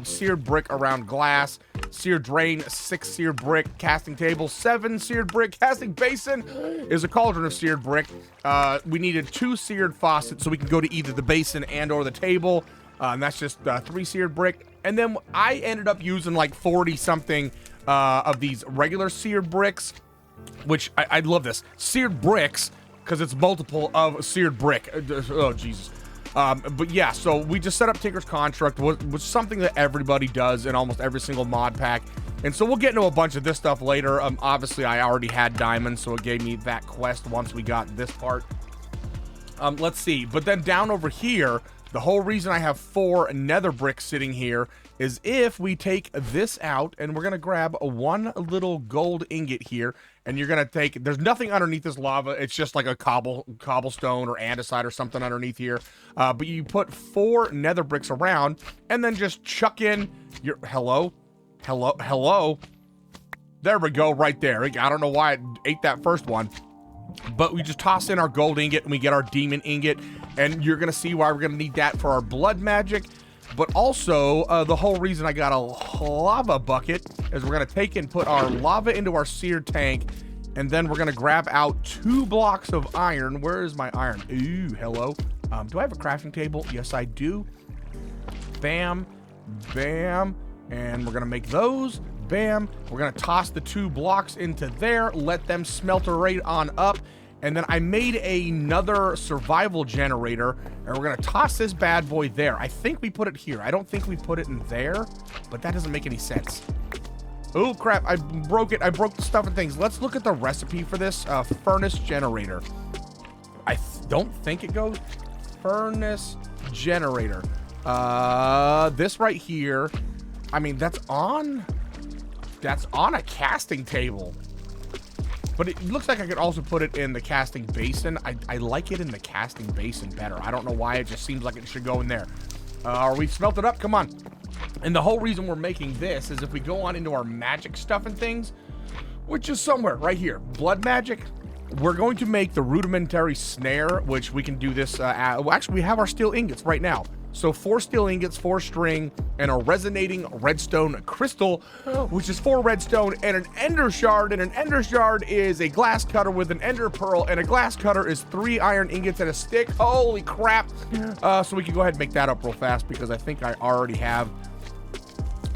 seared brick around glass. Seared drain, 6 seared brick. Casting table, 7 seared brick. Casting basin is a cauldron of seared brick. We needed 2 seared faucets so we can go to either the basin and or the table. And that's just 3 seared brick. And then I ended up using like 40 something of these regular seared bricks, which I love this. Seared bricks, because it's multiple of seared brick. Oh, Jesus. But yeah, so we just set up Tinker's Construct, which was something that everybody does in almost every single mod pack. And so we'll get into a bunch of this stuff later. Obviously, I already had diamonds, so it gave me that quest once we got this part. Let's see. But then down over here, the whole reason I have 4 nether bricks sitting here is if we take this out, and we're going to grab one little gold ingot here, and you're going to take, there's nothing underneath this lava, it's just like a cobblestone or andesite or something underneath here, but you put 4 nether bricks around, and then just chuck in your, hello, there we go, right there. I don't know why it ate that first one. But we just toss in our gold ingot and we get our demon ingot, and you're gonna see why we're gonna need that for our blood magic. But also the whole reason I got a lava bucket is we're gonna take and put our lava into our seared tank, And then we're gonna grab out 2 blocks of iron. Where is my iron? Ooh, hello. Do I have a crafting table? Yes, I do. Bam, bam, and we're gonna make those. Bam. We're gonna toss the 2 blocks into there, let them smelter right on up. And then I made another survival generator, and we're gonna toss this bad boy there. I think we put it here. I don't think we put it in there, but that doesn't make any sense. Oh crap, I broke it. I broke the stuff and things. Let's look at the recipe for this furnace generator. I don't think it goes furnace generator. This right here, I mean, that's on a casting table. But it looks like I could also put it in the casting basin. I like it in the casting basin better. I don't know why, it just seems like it should go in there. Are we smelted up? Come on. And the whole reason we're making this is if we go on into our magic stuff and things, which is somewhere right here, blood magic, we're going to make the rudimentary snare, which we can do this, well, actually we have our steel ingots right now. So 4 steel ingots, 4 string, and a resonating redstone crystal, which is 4 redstone and an ender shard. And an ender shard is a glass cutter with an ender pearl, and a glass cutter is 3 iron ingots and a stick. Holy crap. So we can go ahead and make that up real fast because I think I already have,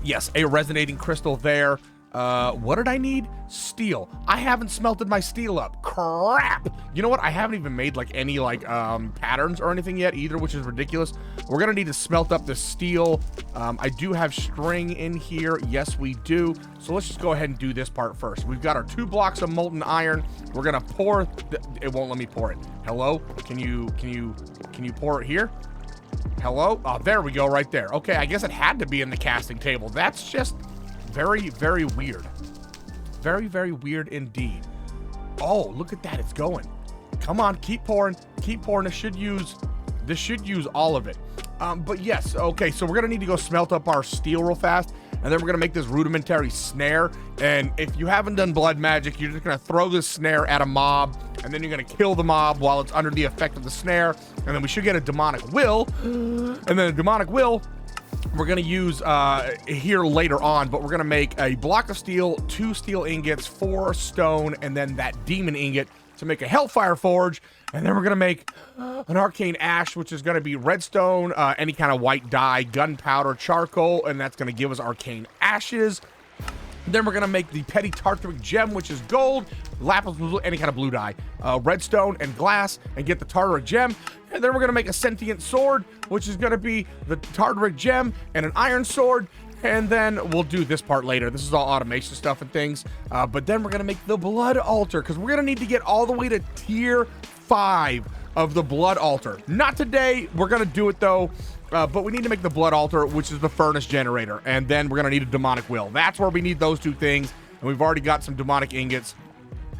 yes, a resonating crystal there. What did I need? Steel. I haven't smelted my steel up. Crap. You know what? I haven't even made like any like patterns or anything yet either, which is ridiculous. We're gonna need to smelt up the steel. I do have string in here. Yes, we do. So let's just go ahead and do this part first. We've got our 2 blocks of molten iron. We're gonna pour. It won't let me pour it. Hello? Can you pour it here? Hello? Oh, there we go, right there. Okay, I guess it had to be in the casting table. That's just very, very weird. Very, very weird indeed. Oh, look at that, it's going. Come on, keep pouring, keep pouring. This should use all of it. But yes, okay, so we're gonna need to go smelt up our steel real fast, and then we're gonna make this rudimentary snare. And if you haven't done blood magic, you're just gonna throw this snare at a mob, and then you're gonna kill the mob while it's under the effect of the snare, and then we should get a demonic will, and then a demonic will we're gonna use here later on, but we're gonna make a block of steel, 2 steel ingots, 4 stone, and then that demon ingot to make a hellfire forge. And then we're gonna make an arcane ash, which is gonna be redstone, any kind of white dye, gunpowder, charcoal, and that's gonna give us arcane ashes. Then we're gonna make the petty tartaric gem, which is gold, lapis lazuli, any kind of blue dye, redstone and glass, and get the tartaric gem. And then we're gonna make a sentient sword, which is gonna be the tartaric gem and an iron sword. And then we'll do this part later. This is all automation stuff and things. But then we're gonna make the blood altar, because we're gonna need to get all the way to tier 5 of the blood altar. Not today, we're gonna do it though. But we need to make the blood altar, which is the furnace generator, and then we're gonna need a demonic will. That's where we need those 2 things, and we've already got some demonic ingots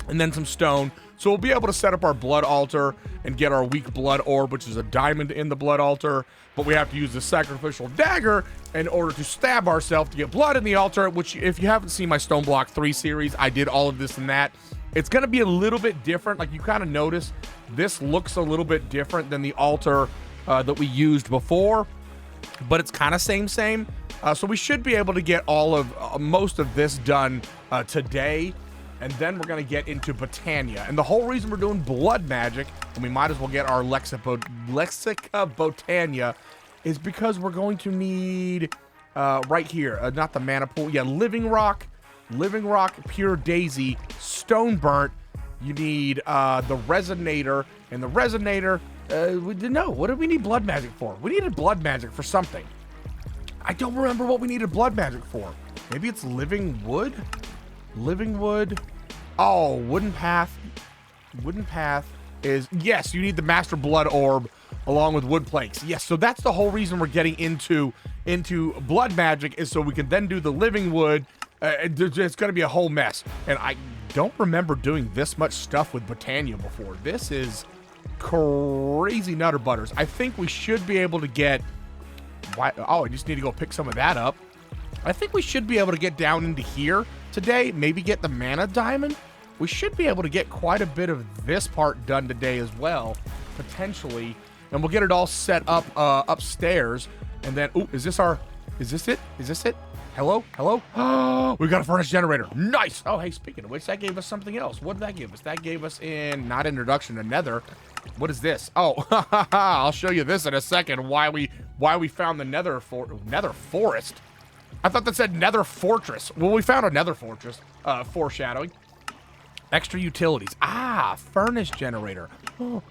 and then some stone, so we'll be able to set up our blood altar and get our weak blood orb, which is a diamond in the blood altar. But we have to use the sacrificial dagger in order to stab ourselves to get blood in the altar, which, if you haven't seen my Stone Block 3 series, I did all of this and that. It's gonna be a little bit different. Like, you kind of notice this looks a little bit different than the altar that we used before, but it's kind of same. So we should be able to get all of most of this done today, and then we're gonna get into Botania. And the whole reason we're doing blood magic, and we might as well get our Lexica Botania, is because we're going to need right here, not the mana pool, yeah, living rock, pure daisy, stone burnt. You need the resonator, and the resonator, we didn't know. What did we need blood magic for? We needed blood magic for something. I don't remember what we needed blood magic for. Maybe it's living wood? Living wood. Oh, wooden path. Wooden path is, yes, you need the master blood orb along with wood planks. Yes, so that's the whole reason we're getting into blood magic, is so we can then do the living wood. It's going to be a whole mess. And I don't remember doing this much stuff with Botania before. This is crazy nutter butters. I think we should be able to get, oh, I just need to go pick some of that up. I think we should be able to get down into here today, maybe get the mana diamond. We should be able to get quite a bit of this part done today as well, potentially, and we'll get it all set up upstairs. And then, oh, is this it? Hello? Hello? Oh, we got a furnace generator. Nice. Oh, hey, speaking of which, that gave us something else. What did that give us? That gave us not introduction to nether. What is this? Oh, I'll show you this in a second. Why we found the nether forest. I thought that said nether fortress. Well, we found a nether fortress. Foreshadowing. Extra utilities. Ah, furnace generator.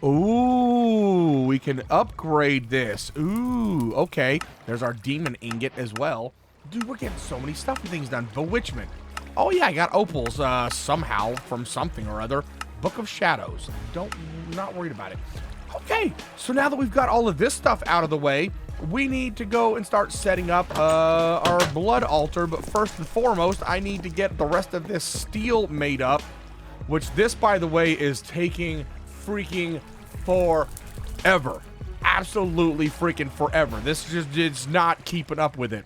Ooh, we can upgrade this. Ooh, okay. There's our demon ingot as well. Dude, we're getting so many stuff and things done. Bewitchment. Oh yeah, I got opals somehow from something or other. Book of Shadows. Not worried about it. Okay, so now that we've got all of this stuff out of the way, we need to go and start setting up our blood altar. But first and foremost, I need to get the rest of this steel made up, which this, by the way, is taking freaking forever. Absolutely freaking forever. This just is not keeping up with it.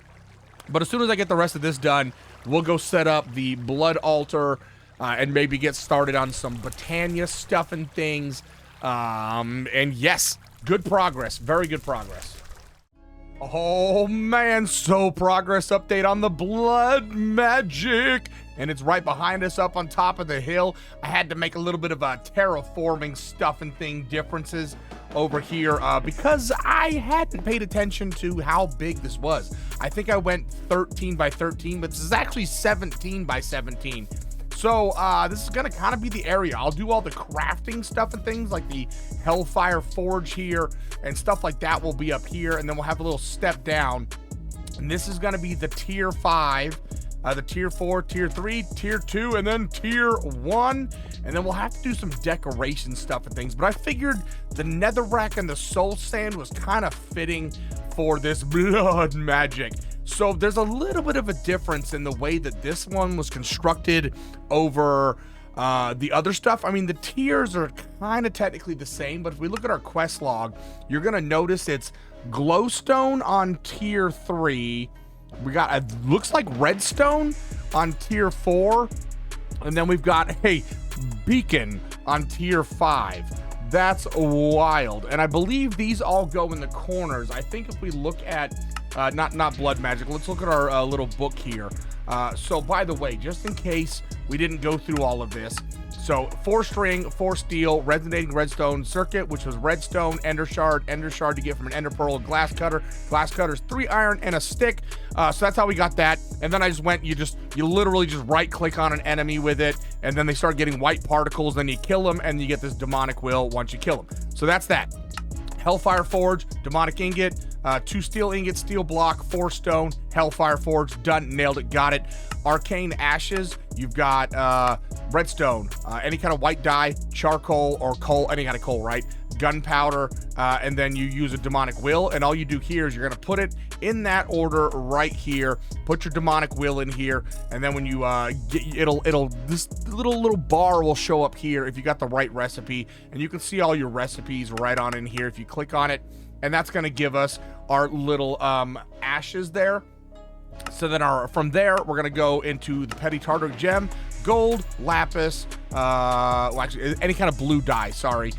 But as soon as I get the rest of this done, we'll go set up the blood altar and maybe get started on some Britannia stuff and things. And yes, good progress. Very good progress. Oh man, so progress update on the blood magic. And it's right behind us up on top of the hill. I had to make a little bit of a terraforming stuff and thing differences over here because I hadn't paid attention to how big this was. I think I went 13 by 13, but this is actually 17 by 17. So this is gonna kind of be the area. I'll do all the crafting stuff and things like the Hellfire Forge here and stuff like that will be up here. And then we'll have a little step down. And this is gonna be the tier 5. The tier 4, tier 3, tier 2, and then tier 1. And then we'll have to do some decoration stuff and things. But I figured the netherrack and the soul sand was kind of fitting for this blood magic. So there's a little bit of a difference in the way that this one was constructed over the other stuff. I mean, the tiers are kind of technically the same, but if we look at our quest log, you're going to notice it's glowstone on tier 3. We got looks like redstone on tier 4, and then we've got a beacon on tier 5. That's wild. And I believe these all go in the corners. I think if we look at not blood magic, let's look at our little book here. So by the way, just in case we didn't go through all of this, so 4 string, 4 steel, resonating redstone circuit, which was redstone, ender shard to get from an ender pearl, glass cutters, 3 iron, and a stick. So that's how we got that. And then I just went, you literally just right click on an enemy with it, and then they start getting white particles, then you kill them, and you get this demonic will once you kill them. So that's that. Hellfire Forge, demonic ingot, 2 steel ingots, steel block, 4 stone, Hellfire Forge, done, nailed it, got it. Arcane ashes, you've got redstone, any kind of white dye, charcoal or coal, any kind of coal, right? Gunpowder, and then you use a demonic will, and all you do here is you're gonna put it in that order right here, put your demonic will in here, and then when you this little bar will show up here if you got the right recipe, and you can see all your recipes right on in here if you click on it, and that's gonna give us our little ashes there. So then from there, we're going to go into the petty tartaric gem, gold, lapis, well, actually, any kind of blue dye, sorry,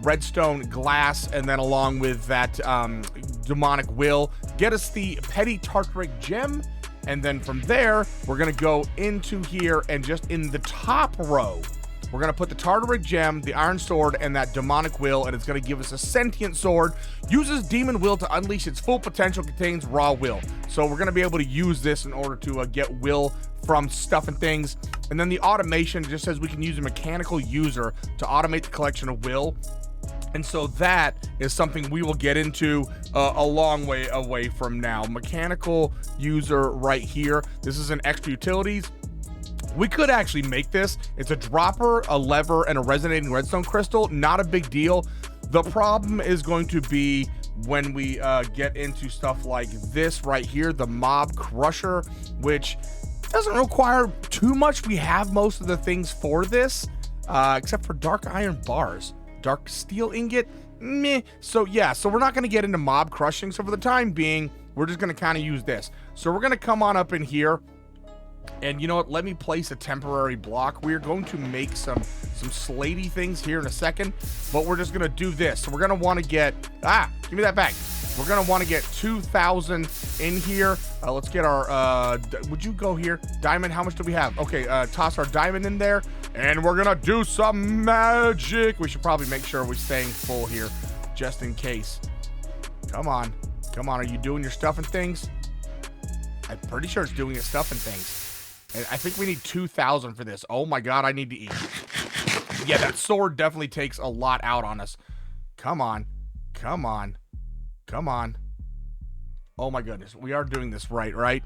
redstone, glass, and then along with that demonic will, get us the petty tartaric gem. And then from there, we're going to go into here and just in the top row, we're going to put the Tartaric Gem, the Iron Sword, and that Demonic Will, and it's going to give us a Sentient Sword. Uses Demon Will to unleash its full potential, contains Raw Will. So we're going to be able to use this in order to get will from stuff and things. And then the automation just says we can use a mechanical user to automate the collection of will. And so that is something we will get into a long way away from now. Mechanical user right here. This is an extra utilities. We could actually make this. It's a dropper, a lever, and a resonating redstone crystal. Not a big deal. The problem is going to be when we get into stuff like this right here, the mob crusher, which doesn't require too much. We have most of the things for this, except for dark iron bars. Dark steel ingot, meh. So yeah, so we're not going to get into mob crushing. So for the time being, we're just going to kind of use this. So we're going to come on up in here. And you know what? Let me place a temporary block. We're going to make some slatey things here in a second, but we're just going to do this. So we're going to want to get, give me that back. We're going to want to get 2,000 in here. Let's get our, would you go here? Diamond, how much do we have? Okay, toss our diamond in there, and we're going to do some magic. We should probably make sure we're staying full here, just in case. Come on. Come on, are you doing your stuff and things? I'm pretty sure it's doing its stuff and things. And I think we need 2,000 for this. Oh my god, I need to eat. Yeah, that sword definitely takes a lot out on us. Come on. Come on. Come on. Oh my goodness. We are doing this right? Right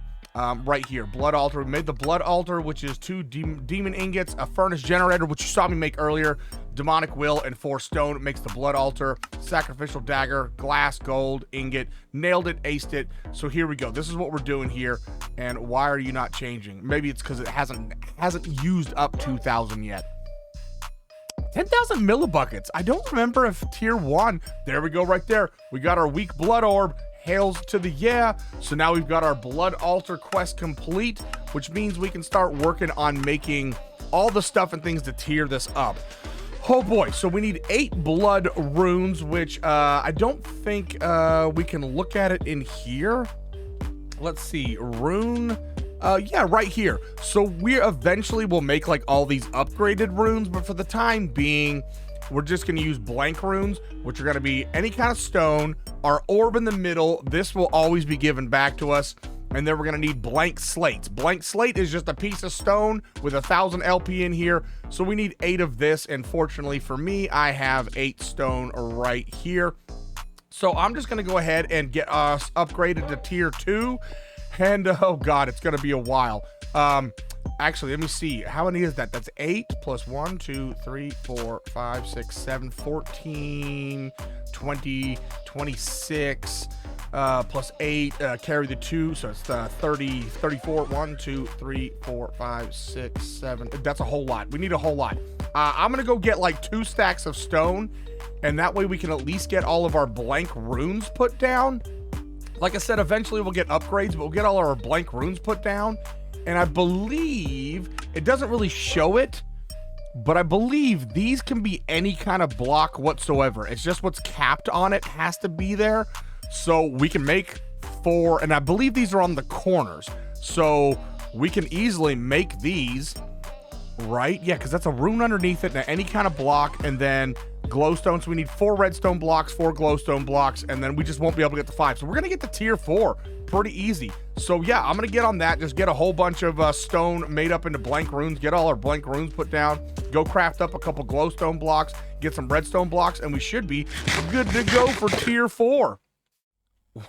here. Blood altar. We made the blood altar, which is 2 demon ingots, a furnace generator, which you saw me make earlier, demonic will, and 4 stone. It makes the blood altar, sacrificial dagger, glass, gold, ingot. Nailed it, aced it. So here we go. This is what we're doing here. And why are you not changing? Maybe it's because it hasn't used up 2,000 yet. 10,000 millibuckets. I don't remember if tier 1. There we go right there. We got our weak blood orb. Hails to the yeah. So now we've got our blood altar quest complete, which means we can start working on making all the stuff and things to tier this up. Oh boy, so we need 8 blood runes, which I don't think we can look at it in here. Let's see, rune. Yeah, right here. So we eventually will make like all these upgraded runes, but for the time being, we're just going to use blank runes, which are going to be any kind of stone. Our orb in the middle, this will always be given back to us. And then we're going to need blank slates. Blank slate is just a piece of stone with 1,000 LP in here. So we need 8 of this. And fortunately for me, I have 8 stone right here. So I'm just going to go ahead and get us upgraded to tier 2. And oh god, it's going to be a while. Actually, let me see. How many is that? That's 8 plus 1, 2, 3, 4, 5, 6, 7, 14, 20, 26, plus 8, carry the 2, so it's 30, 34, 1, 2, 3, 4, 5, 6, 7. That's a whole lot. We need a whole lot. I'm going to go get like 2 stacks of stone, and that way we can at least get all of our blank runes put down. Like I said, eventually we'll get upgrades, but we'll get all our blank runes put down. And I believe, it doesn't really show it, but I believe these can be any kind of block whatsoever. It's just what's capped on it has to be there. So we can make 4, and I believe these are on the corners. So we can easily make these, right? Yeah, because that's a rune underneath it, and any kind of block, and then glowstone. So we need 4 redstone blocks, 4 glowstone blocks, and then we just won't be able to get to 5. So we're going to get to tier 4 pretty easy. So yeah, I'm going to get on that. Just get a whole bunch of stone made up into blank runes. Get all our blank runes put down. Go craft up a couple glowstone blocks. Get some redstone blocks, and we should be good to go for tier 4.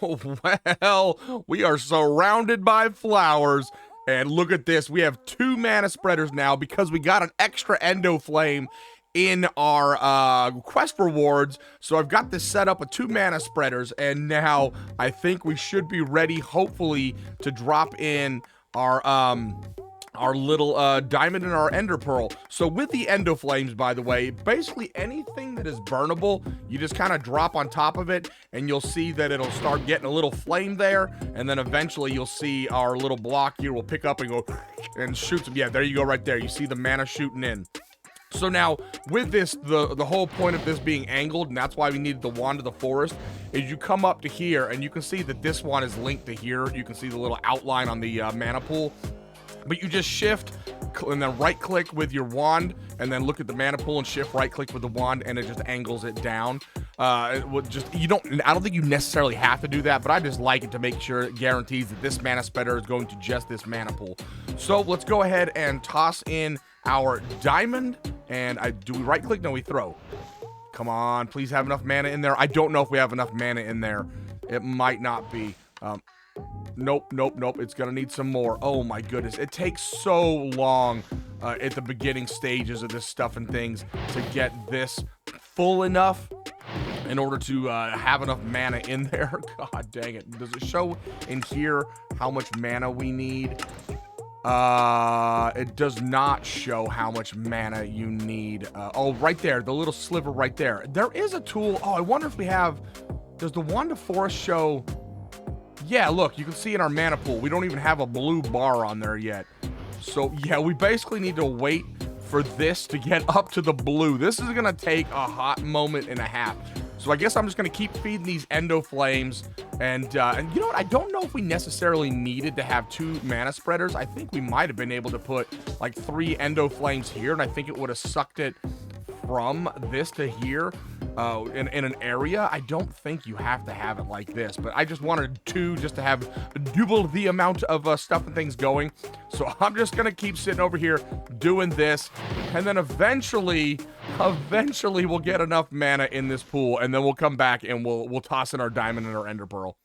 Well, we are surrounded by flowers. And look at this. We have 2 mana spreaders now because we got an extra endo flame in our quest rewards. So I've got this set up with 2 mana spreaders, and now I think we should be ready, hopefully, to drop in our little diamond and our ender pearl. So with the endo flames, by the way, basically anything that is burnable, you just kind of drop on top of it, and you'll see that it'll start getting a little flame there, and then eventually you'll see our little block here will pick up and go and shoot some. Yeah, there you go right there. You see the mana shooting in. So now, with this, the whole point of this being angled, and that's why we needed the wand of the forest, is you come up to here, and you can see that this one is linked to here. You can see the little outline on the mana pool. But you just shift, and then right-click with your wand, and then look at the mana pool and shift right-click with the wand, and it just angles it down. I don't think you necessarily have to do that, but I just like it to make sure it guarantees that this mana spreader is going to just this mana pool. So let's go ahead and toss in our diamond, and do we right click? No, we throw. Come on, please have enough mana in there. I don't know if we have enough mana in there. It might not be. Nope. It's gonna need some more. Oh my goodness, it takes so long at the beginning stages of this stuff and things to get this full enough in order to have enough mana in there. God dang it. Does it show in here how much mana we need? It does not show how much mana you need. Oh, right there, the little sliver right there. There is a tool. Oh, I wonder if we have, does the wand of forest show? Yeah, look, you can see in our mana pool, we don't even have a blue bar on there yet. So yeah, we basically need to wait for this to get up to the blue. This is gonna take a hot moment and a half. So I guess I'm just gonna keep feeding these endo flames, and you know what? I don't know if we necessarily needed to have 2 mana spreaders. I think we might have been able to put like 3 endo flames here, and I think it would have sucked it from this to here in an area. I don't think you have to have it like this, but I just wanted 2 just to have double the amount of stuff and things going. So I'm just gonna keep sitting over here doing this, and then eventually we'll get enough mana in this pool, and then we'll come back and we'll toss in our diamond and our ender pearl.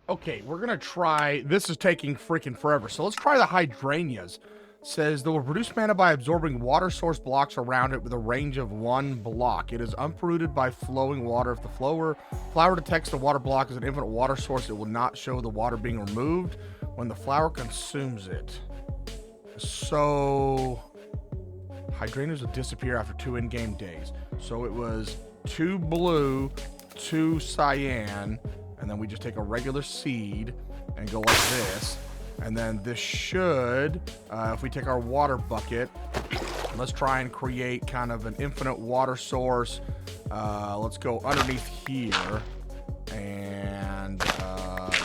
Okay, we're gonna try, this is taking freaking forever, so let's try the hydrangeas. Says they will produce mana by absorbing water source blocks around it with a range of 1 block. It is uprooted by flowing water. If the flower detects the water block as an infinite water source, it will not show the water being removed when the flower consumes it. So hydrangeas will disappear after 2 in-game days. So it was 2 blue, 2 cyan, and then we just take a regular seed and go like this. And then this should, if we take our water bucket, let's try and create kind of an infinite water source. Let's go underneath here. And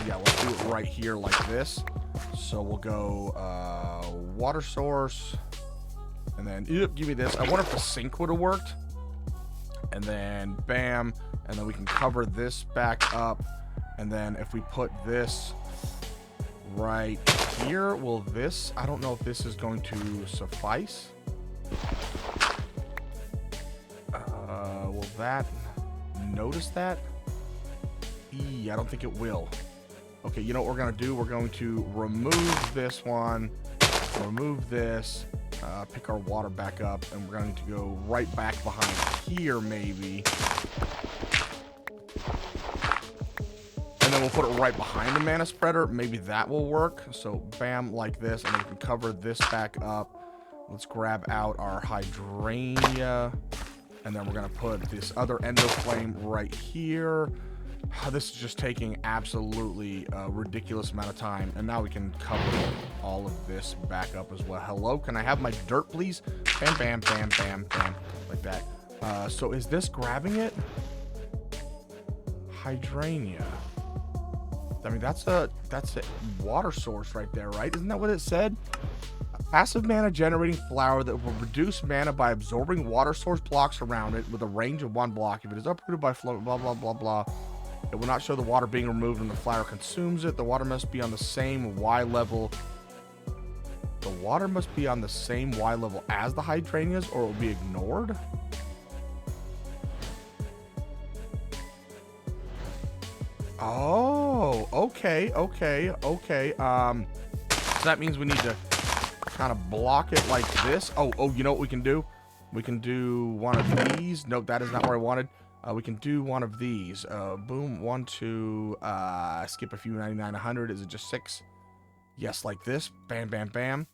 yeah, let's do it right here like this. So we'll go water source. And then, give me this. I wonder if the sink would have worked. And then, bam. And then we can cover this back up. And then if we put this right here, will this, I don't know if this is going to suffice. Will that notice that? I don't think it will. Okay, you know what we're gonna do? We're going to remove this one, remove this, pick our water back up, and we're going to go right back behind here maybe. And then we'll put it right behind the mana spreader. Maybe that will work. So bam, like this, and then we can cover this back up. Let's grab out our hydrangea, and then we're gonna put this other endo flame right here. This is just taking absolutely a ridiculous amount of time, and now we can cover all of this back up as well. Hello, can I have my dirt, please? Bam, bam, bam, bam, bam, like that. So is this grabbing it? Hydrangea. I mean, that's a water source right there, right? Isn't that what it said? A passive mana generating flower that will reduce mana by absorbing water source blocks around it with a range of 1 block. If it is uprooted by flow, blah, blah, blah, blah. It will not show the water being removed when the flower consumes it. The water must be on the same Y level. The water must be on the same Y level as the hydrangeas, or it will be ignored. Oh, okay. So that means we need to kind of block it like this. Oh, you know what we can do? We can do one of these. Nope, that is not where I wanted. We can do one of these. Boom, 1, 2, skip a few, 99, 100. Is it just 6? Yes, like this. Bam, bam, bam.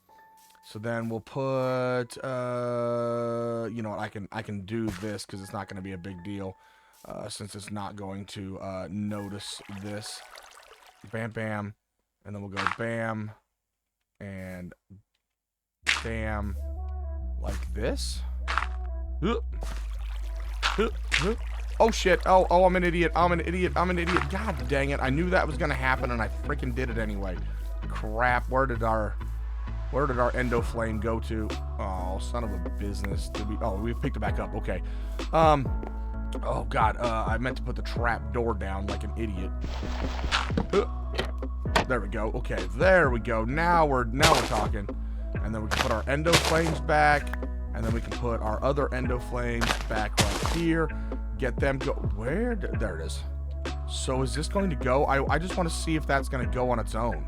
So then we'll put, you know what, I can do this because it's not going to be a big deal. Since it's not going to notice this. Bam, bam. And then we'll go bam. And bam. Like this. Oh, shit. Oh, I'm an idiot. I'm an idiot. God dang it. I knew that was going to happen, and I freaking did it anyway. Crap. Where did our endo flame go to? Oh, son of a business. We picked it back up. Okay. Oh god, I meant to put the trap door down like an idiot. There we go. Okay, there we go. Now we're talking. And then we can put our endo flames back, and then we can put our other endo flames back right here. Get them go. There it is. So is this going to go? I just want to see if that's going to go on its own.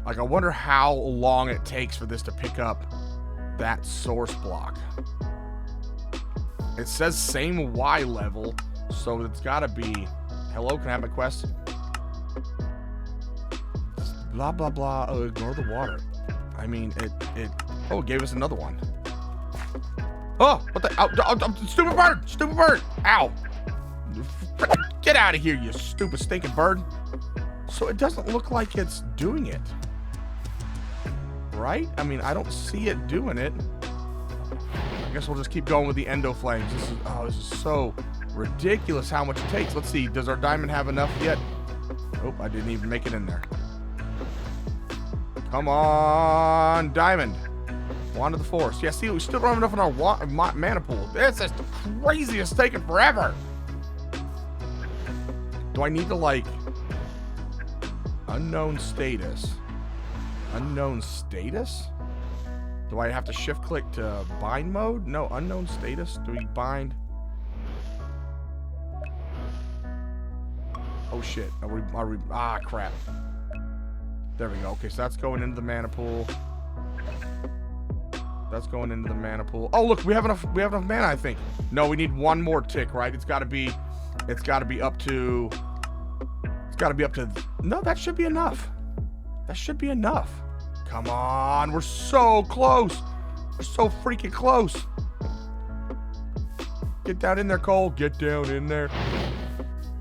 Like, I wonder how long it takes for this to pick up that source block. It says same Y level, so it's got to be... Hello, can I have my quest? Blah, blah, blah. Oh, ignore the water. I mean, Oh, it gave us another one. Oh, what the... Oh, stupid bird! Stupid bird! Ow! Get out of here, you stupid stinking bird. So it doesn't look like it's doing it. right? I mean, I don't see it doing it. I guess we'll just keep going with the endo flames. This is so ridiculous how much it takes. Let's see, does our diamond have enough yet? Nope, I didn't even make it in there. Come on, diamond. Wand of the Forest. Yeah, see, we still don't have enough in our mana pool. This is the craziest, taking forever. Do I need to, like, unknown status? Unknown status? Do I have to shift click to bind mode? No, unknown status. Do we bind? Oh shit. Are we ah, crap. There we go. Okay, so that's going into the mana pool. That's going into the mana pool. Oh, look, we have enough mana, I think. No, we need one more tick, right? It's gotta be up to no, that should be enough. That should be enough. Come on, we're so close. We're so freaking close. Get down in there, Cole. Get down in there.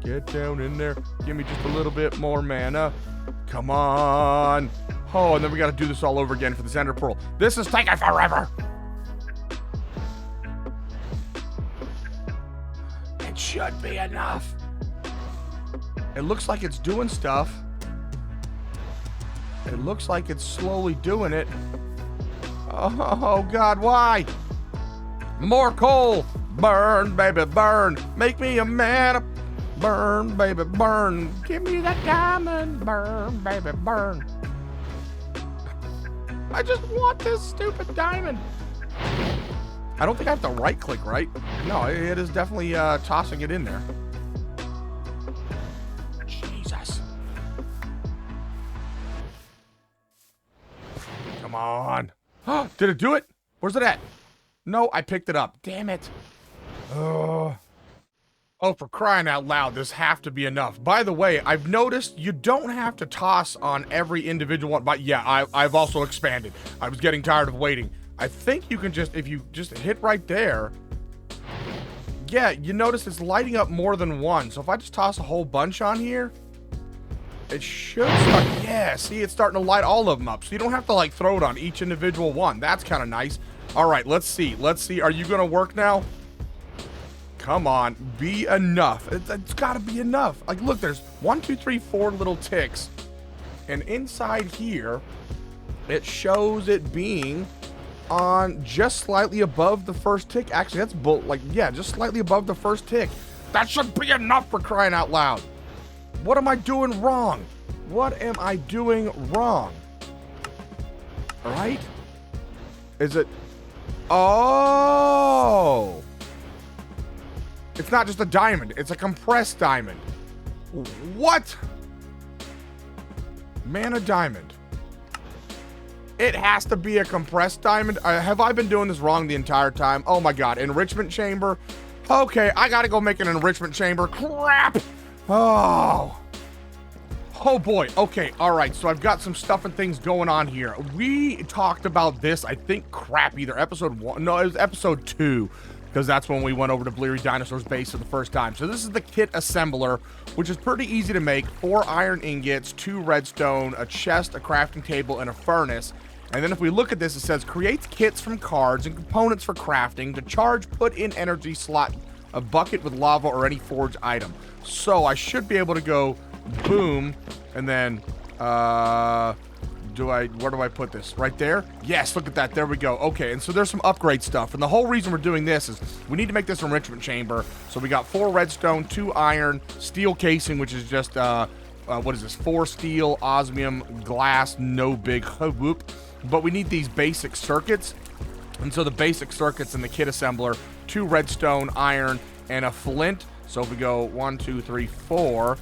Get down in there. Give me just a little bit more mana. Come on. Oh, and then we got to do this all over again for the Ender Pearl. This is taking forever. It should be enough. It looks like it's doing stuff. It looks like it's slowly doing it. Oh, God, why? More coal. Burn, baby, burn. Make me a mana. Burn, baby, burn. Give me that diamond. Burn, baby, burn. I just want this stupid diamond. I don't think I have to right click, right? No, it is definitely tossing it in there. Jesus. Come on. Did it do it? Where's it at? No, I picked it up. Damn it. Oh, for crying out loud, this have to be enough. By the way, I've noticed you don't have to toss on every individual one. But yeah, I've also expanded. I was getting tired of waiting. I think you can just, if you just hit right there. Yeah, you notice it's lighting up more than one. So if I just toss a whole bunch on here, it should start. Yeah, see, it's starting to light all of them up. So you don't have to like throw it on each individual one. That's kind of nice. All right, let's see. Let's see. Are you going to work now? Come on, be enough. It's got to be enough. Like, look, there's 1, 2, 3, 4 little ticks. And inside here, it shows it being on just slightly above the first tick. Actually, that's like, yeah, just slightly above the first tick. That should be enough, for crying out loud. What am I doing wrong? What am I doing wrong? All right? Is it? Oh. It's not just a diamond. It's a compressed diamond. What? Mana diamond. It has to be a compressed diamond. Have I been doing this wrong the entire time? Oh my God. Enrichment chamber. Okay, I gotta go make an enrichment chamber. Crap. Oh. Oh boy. Okay, all right. So I've got some stuff and things going on here. We talked about this, I think, crap, either episode 1. No, it was episode 2. Because that's when we went over to Bleary Dinosaur's base for the first time. So this is the kit assembler, which is pretty easy to make. 4 iron ingots, 2 redstone, a chest, a crafting table, and a furnace. And then if we look at this, it says creates kits from cards and components for crafting. To charge, put in energy slot, a bucket with lava, or any forged item. So I should be able to go boom, and then where do I put this? Right there? Yes, look at that. There we go. Okay, and so there's some upgrade stuff. And the whole reason we're doing this is we need to make this enrichment chamber. So we got 4 redstone, 2 iron, steel casing, which is just, what is this? 4 steel, osmium, glass, no big whoop. But we need these basic circuits. And so the basic circuits in the kit assembler, 2 redstone, iron, and a flint. So if we go 1, 2, 3, 4...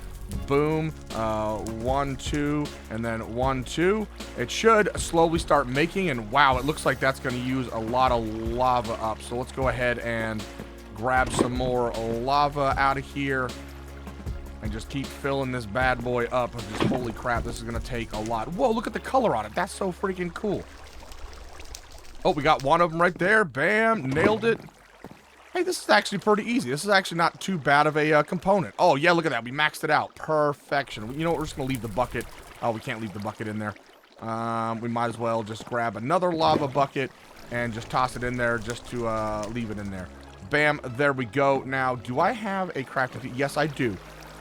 boom, 1, 2, and then 1, 2. It should slowly start making, and wow, it looks like that's going to use a lot of lava up. So let's go ahead and grab some more lava out of here and just keep filling this bad boy up. Just, holy crap, this is going to take a lot. Whoa, look at the color on it. That's so freaking cool. Oh, we got one of them right there. Bam, nailed it. Hey, this is actually pretty easy. This is actually not too bad of a component. Oh, yeah, look at that. We maxed it out. Perfection. You know what? We're just going to leave the bucket. Oh, we can't leave the bucket in there. We might as well just grab another lava bucket and just toss it in there just to leave it in there. Bam, there we go. Now, do I have a crafting? Yes, I do.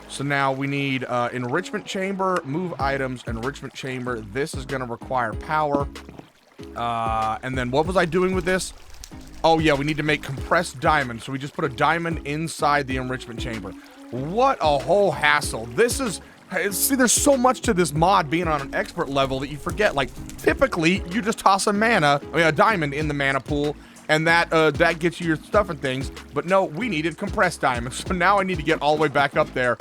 So now we need enrichment chamber, move items, enrichment chamber. This is going to require power. And then what was I doing with this? Oh, yeah, we need to make compressed diamond. So we just put a diamond inside the enrichment chamber. What a whole hassle. This is... See, there's so much to this mod being on an expert level that you forget. Like, typically, you just toss a diamond in the mana pool, and that gets you your stuff and things. But no, we needed compressed diamonds. So now I need to get all the way back up there.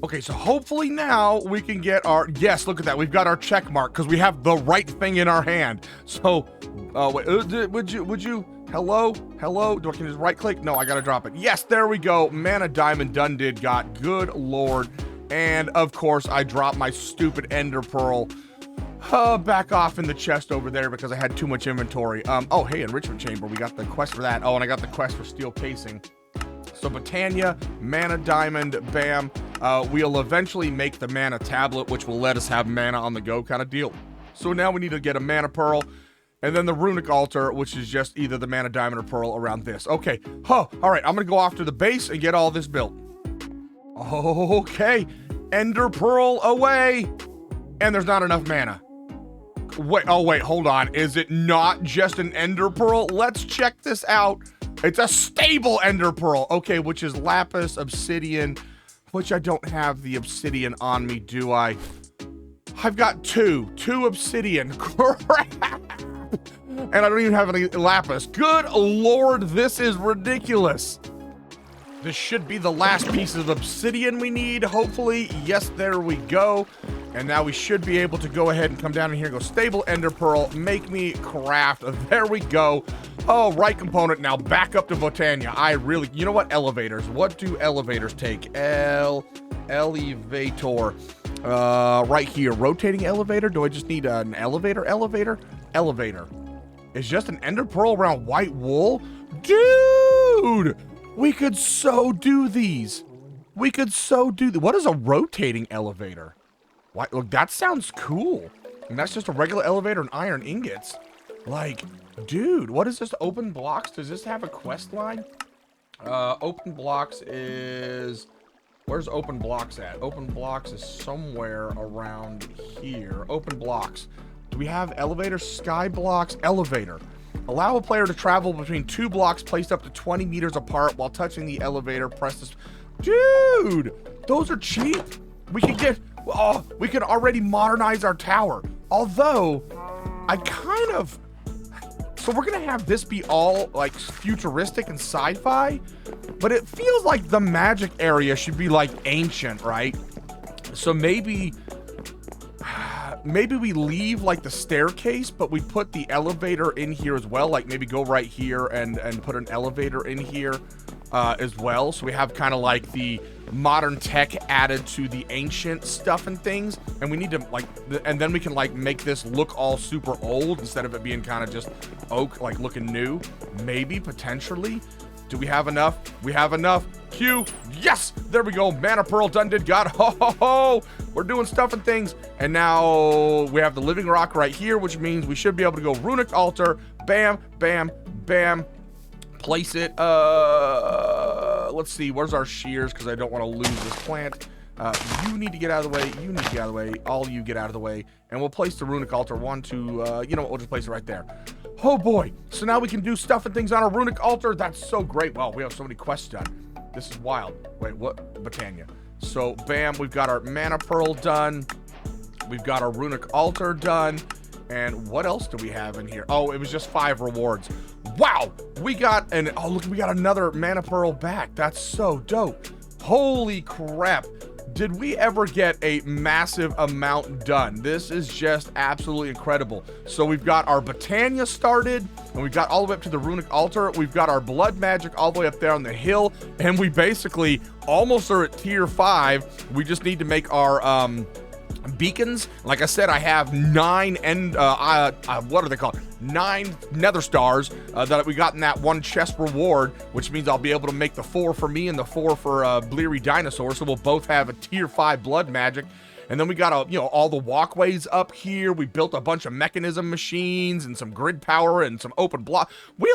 Okay, so hopefully now we can get our... Yes, look at that. We've got our check mark because we have the right thing in our hand. So, wait, would you... Hello? Do I can just right click? No, I gotta drop it. Yes, there we go. Mana diamond done did got. Good lord. And of course, I dropped my stupid ender pearl back off in the chest over there because I had too much inventory. Oh, hey, enrichment chamber. We got the quest for that. Oh, and I got the quest for steel casing. So Botania, mana diamond, bam. We'll eventually make the mana tablet, which will let us have mana on the go kind of deal. So now we need to get a mana pearl. And then the runic altar, which is just either the mana diamond or pearl around this. Okay. All right. I'm going to go off to the base and get all this built. Okay, ender pearl away, and there's not enough mana. Wait, hold on. Is it not just an ender pearl? Let's check this out. It's a stable ender pearl. Okay, which is lapis, obsidian, which I don't have the obsidian on me, do I? I've got two obsidian. Crap. And I don't even have any lapis. Good lord, this is ridiculous. This should be the last piece of obsidian we need, hopefully. Yes, there we go. And now we should be able to go ahead and come down in here and go stable ender pearl, make me craft. There we go. Oh, right component. Now back up to Botania. You know what? Elevators. What do elevators take? Elevator. Right here. Rotating elevator. Do I just need an elevator? Elevator. It's just an ender pearl around white wool? Dude! We could so do these. What is a rotating elevator? What? Look, that sounds cool. And that's just a regular elevator and iron ingots. Like, dude, what is this? Open blocks? Does this have a quest line? Open blocks is... Where's open blocks at? Open blocks is somewhere around here. Open blocks. Do we have elevator? Skyblocks elevator. Allow a player to travel between 2 blocks placed up to 20 meters apart while touching the elevator. Press this. Dude, those are cheap. We can already modernize our tower. Although, so we're gonna have this be all like futuristic and sci-fi, but it feels like the magic area should be like ancient, right? So maybe we leave like the staircase, but we put the elevator in here as well. Like maybe go right here and put an elevator in here as well. So we have kind of like the modern tech added to the ancient stuff and things. And we need to and then we can like make this look all super old instead of it being kind of just oak, like looking new. Maybe potentially. Do we have enough? We have enough. Q. Yes! There we go. Mana pearl done did God. Ho ho ho! We're doing stuff and things. And now we have the living rock right here, which means we should be able to go runic altar. Bam, bam, bam. Place it. Let's see. Where's our shears? Because I don't want to lose this plant. You need to get out of the way. You need to get out of the way. All you get out of the way. And we'll place the runic altar. 1, 2, you know what? We'll just place it right there. Oh boy. So now we can do stuff and things on our runic altar. That's so great. Wow, we have so many quests done. This is wild. Wait, what? Botania. So, bam, we've got our mana pearl done. We've got our runic altar done. And what else do we have in here? Oh, it was just 5 rewards. Wow! We got look, we got another mana pearl back. That's so dope. Holy crap. Did we ever get a massive amount done? This is just absolutely incredible. So we've got our Botania started, and we've got all the way up to the runic altar. We've got our blood magic all the way up there on the hill, and we basically almost are at tier 5. We just need to make our beacons. Like I said, I have 9 what are they called? 9 nether stars that we got in that one chest reward, which means I'll be able to make the 4 for me and the 4 for Bleary Dinosaur. So we'll both have a tier 5 blood magic. And then we got all the walkways up here. We built a bunch of mechanism machines and some grid power and some open block. We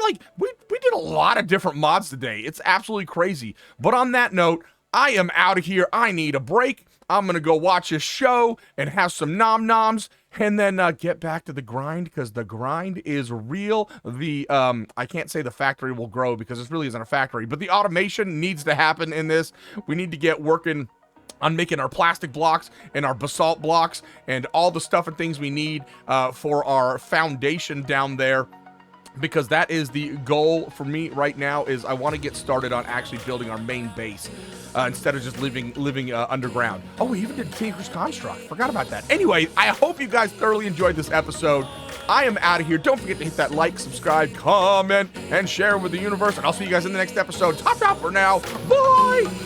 did a lot of different mods today. It's absolutely crazy. But on that note, I am out of here. I need a break. I'm gonna go watch a show and have some nom-noms, and then get back to the grind, because the grind is real. I can't say the factory will grow because this really isn't a factory, but the automation needs to happen in this. We need to get working on making our plastic blocks and our basalt blocks and all the stuff and things we need for our foundation down there. Because that is the goal for me right now, is I want to get started on actually building our main base instead of just living underground. Oh, we even did Tinker's Construct. Forgot about that. Anyway, I hope you guys thoroughly enjoyed this episode. I am out of here. Don't forget to hit that like, subscribe, comment, and share with the universe. And I'll see you guys in the next episode. Top for now. Bye!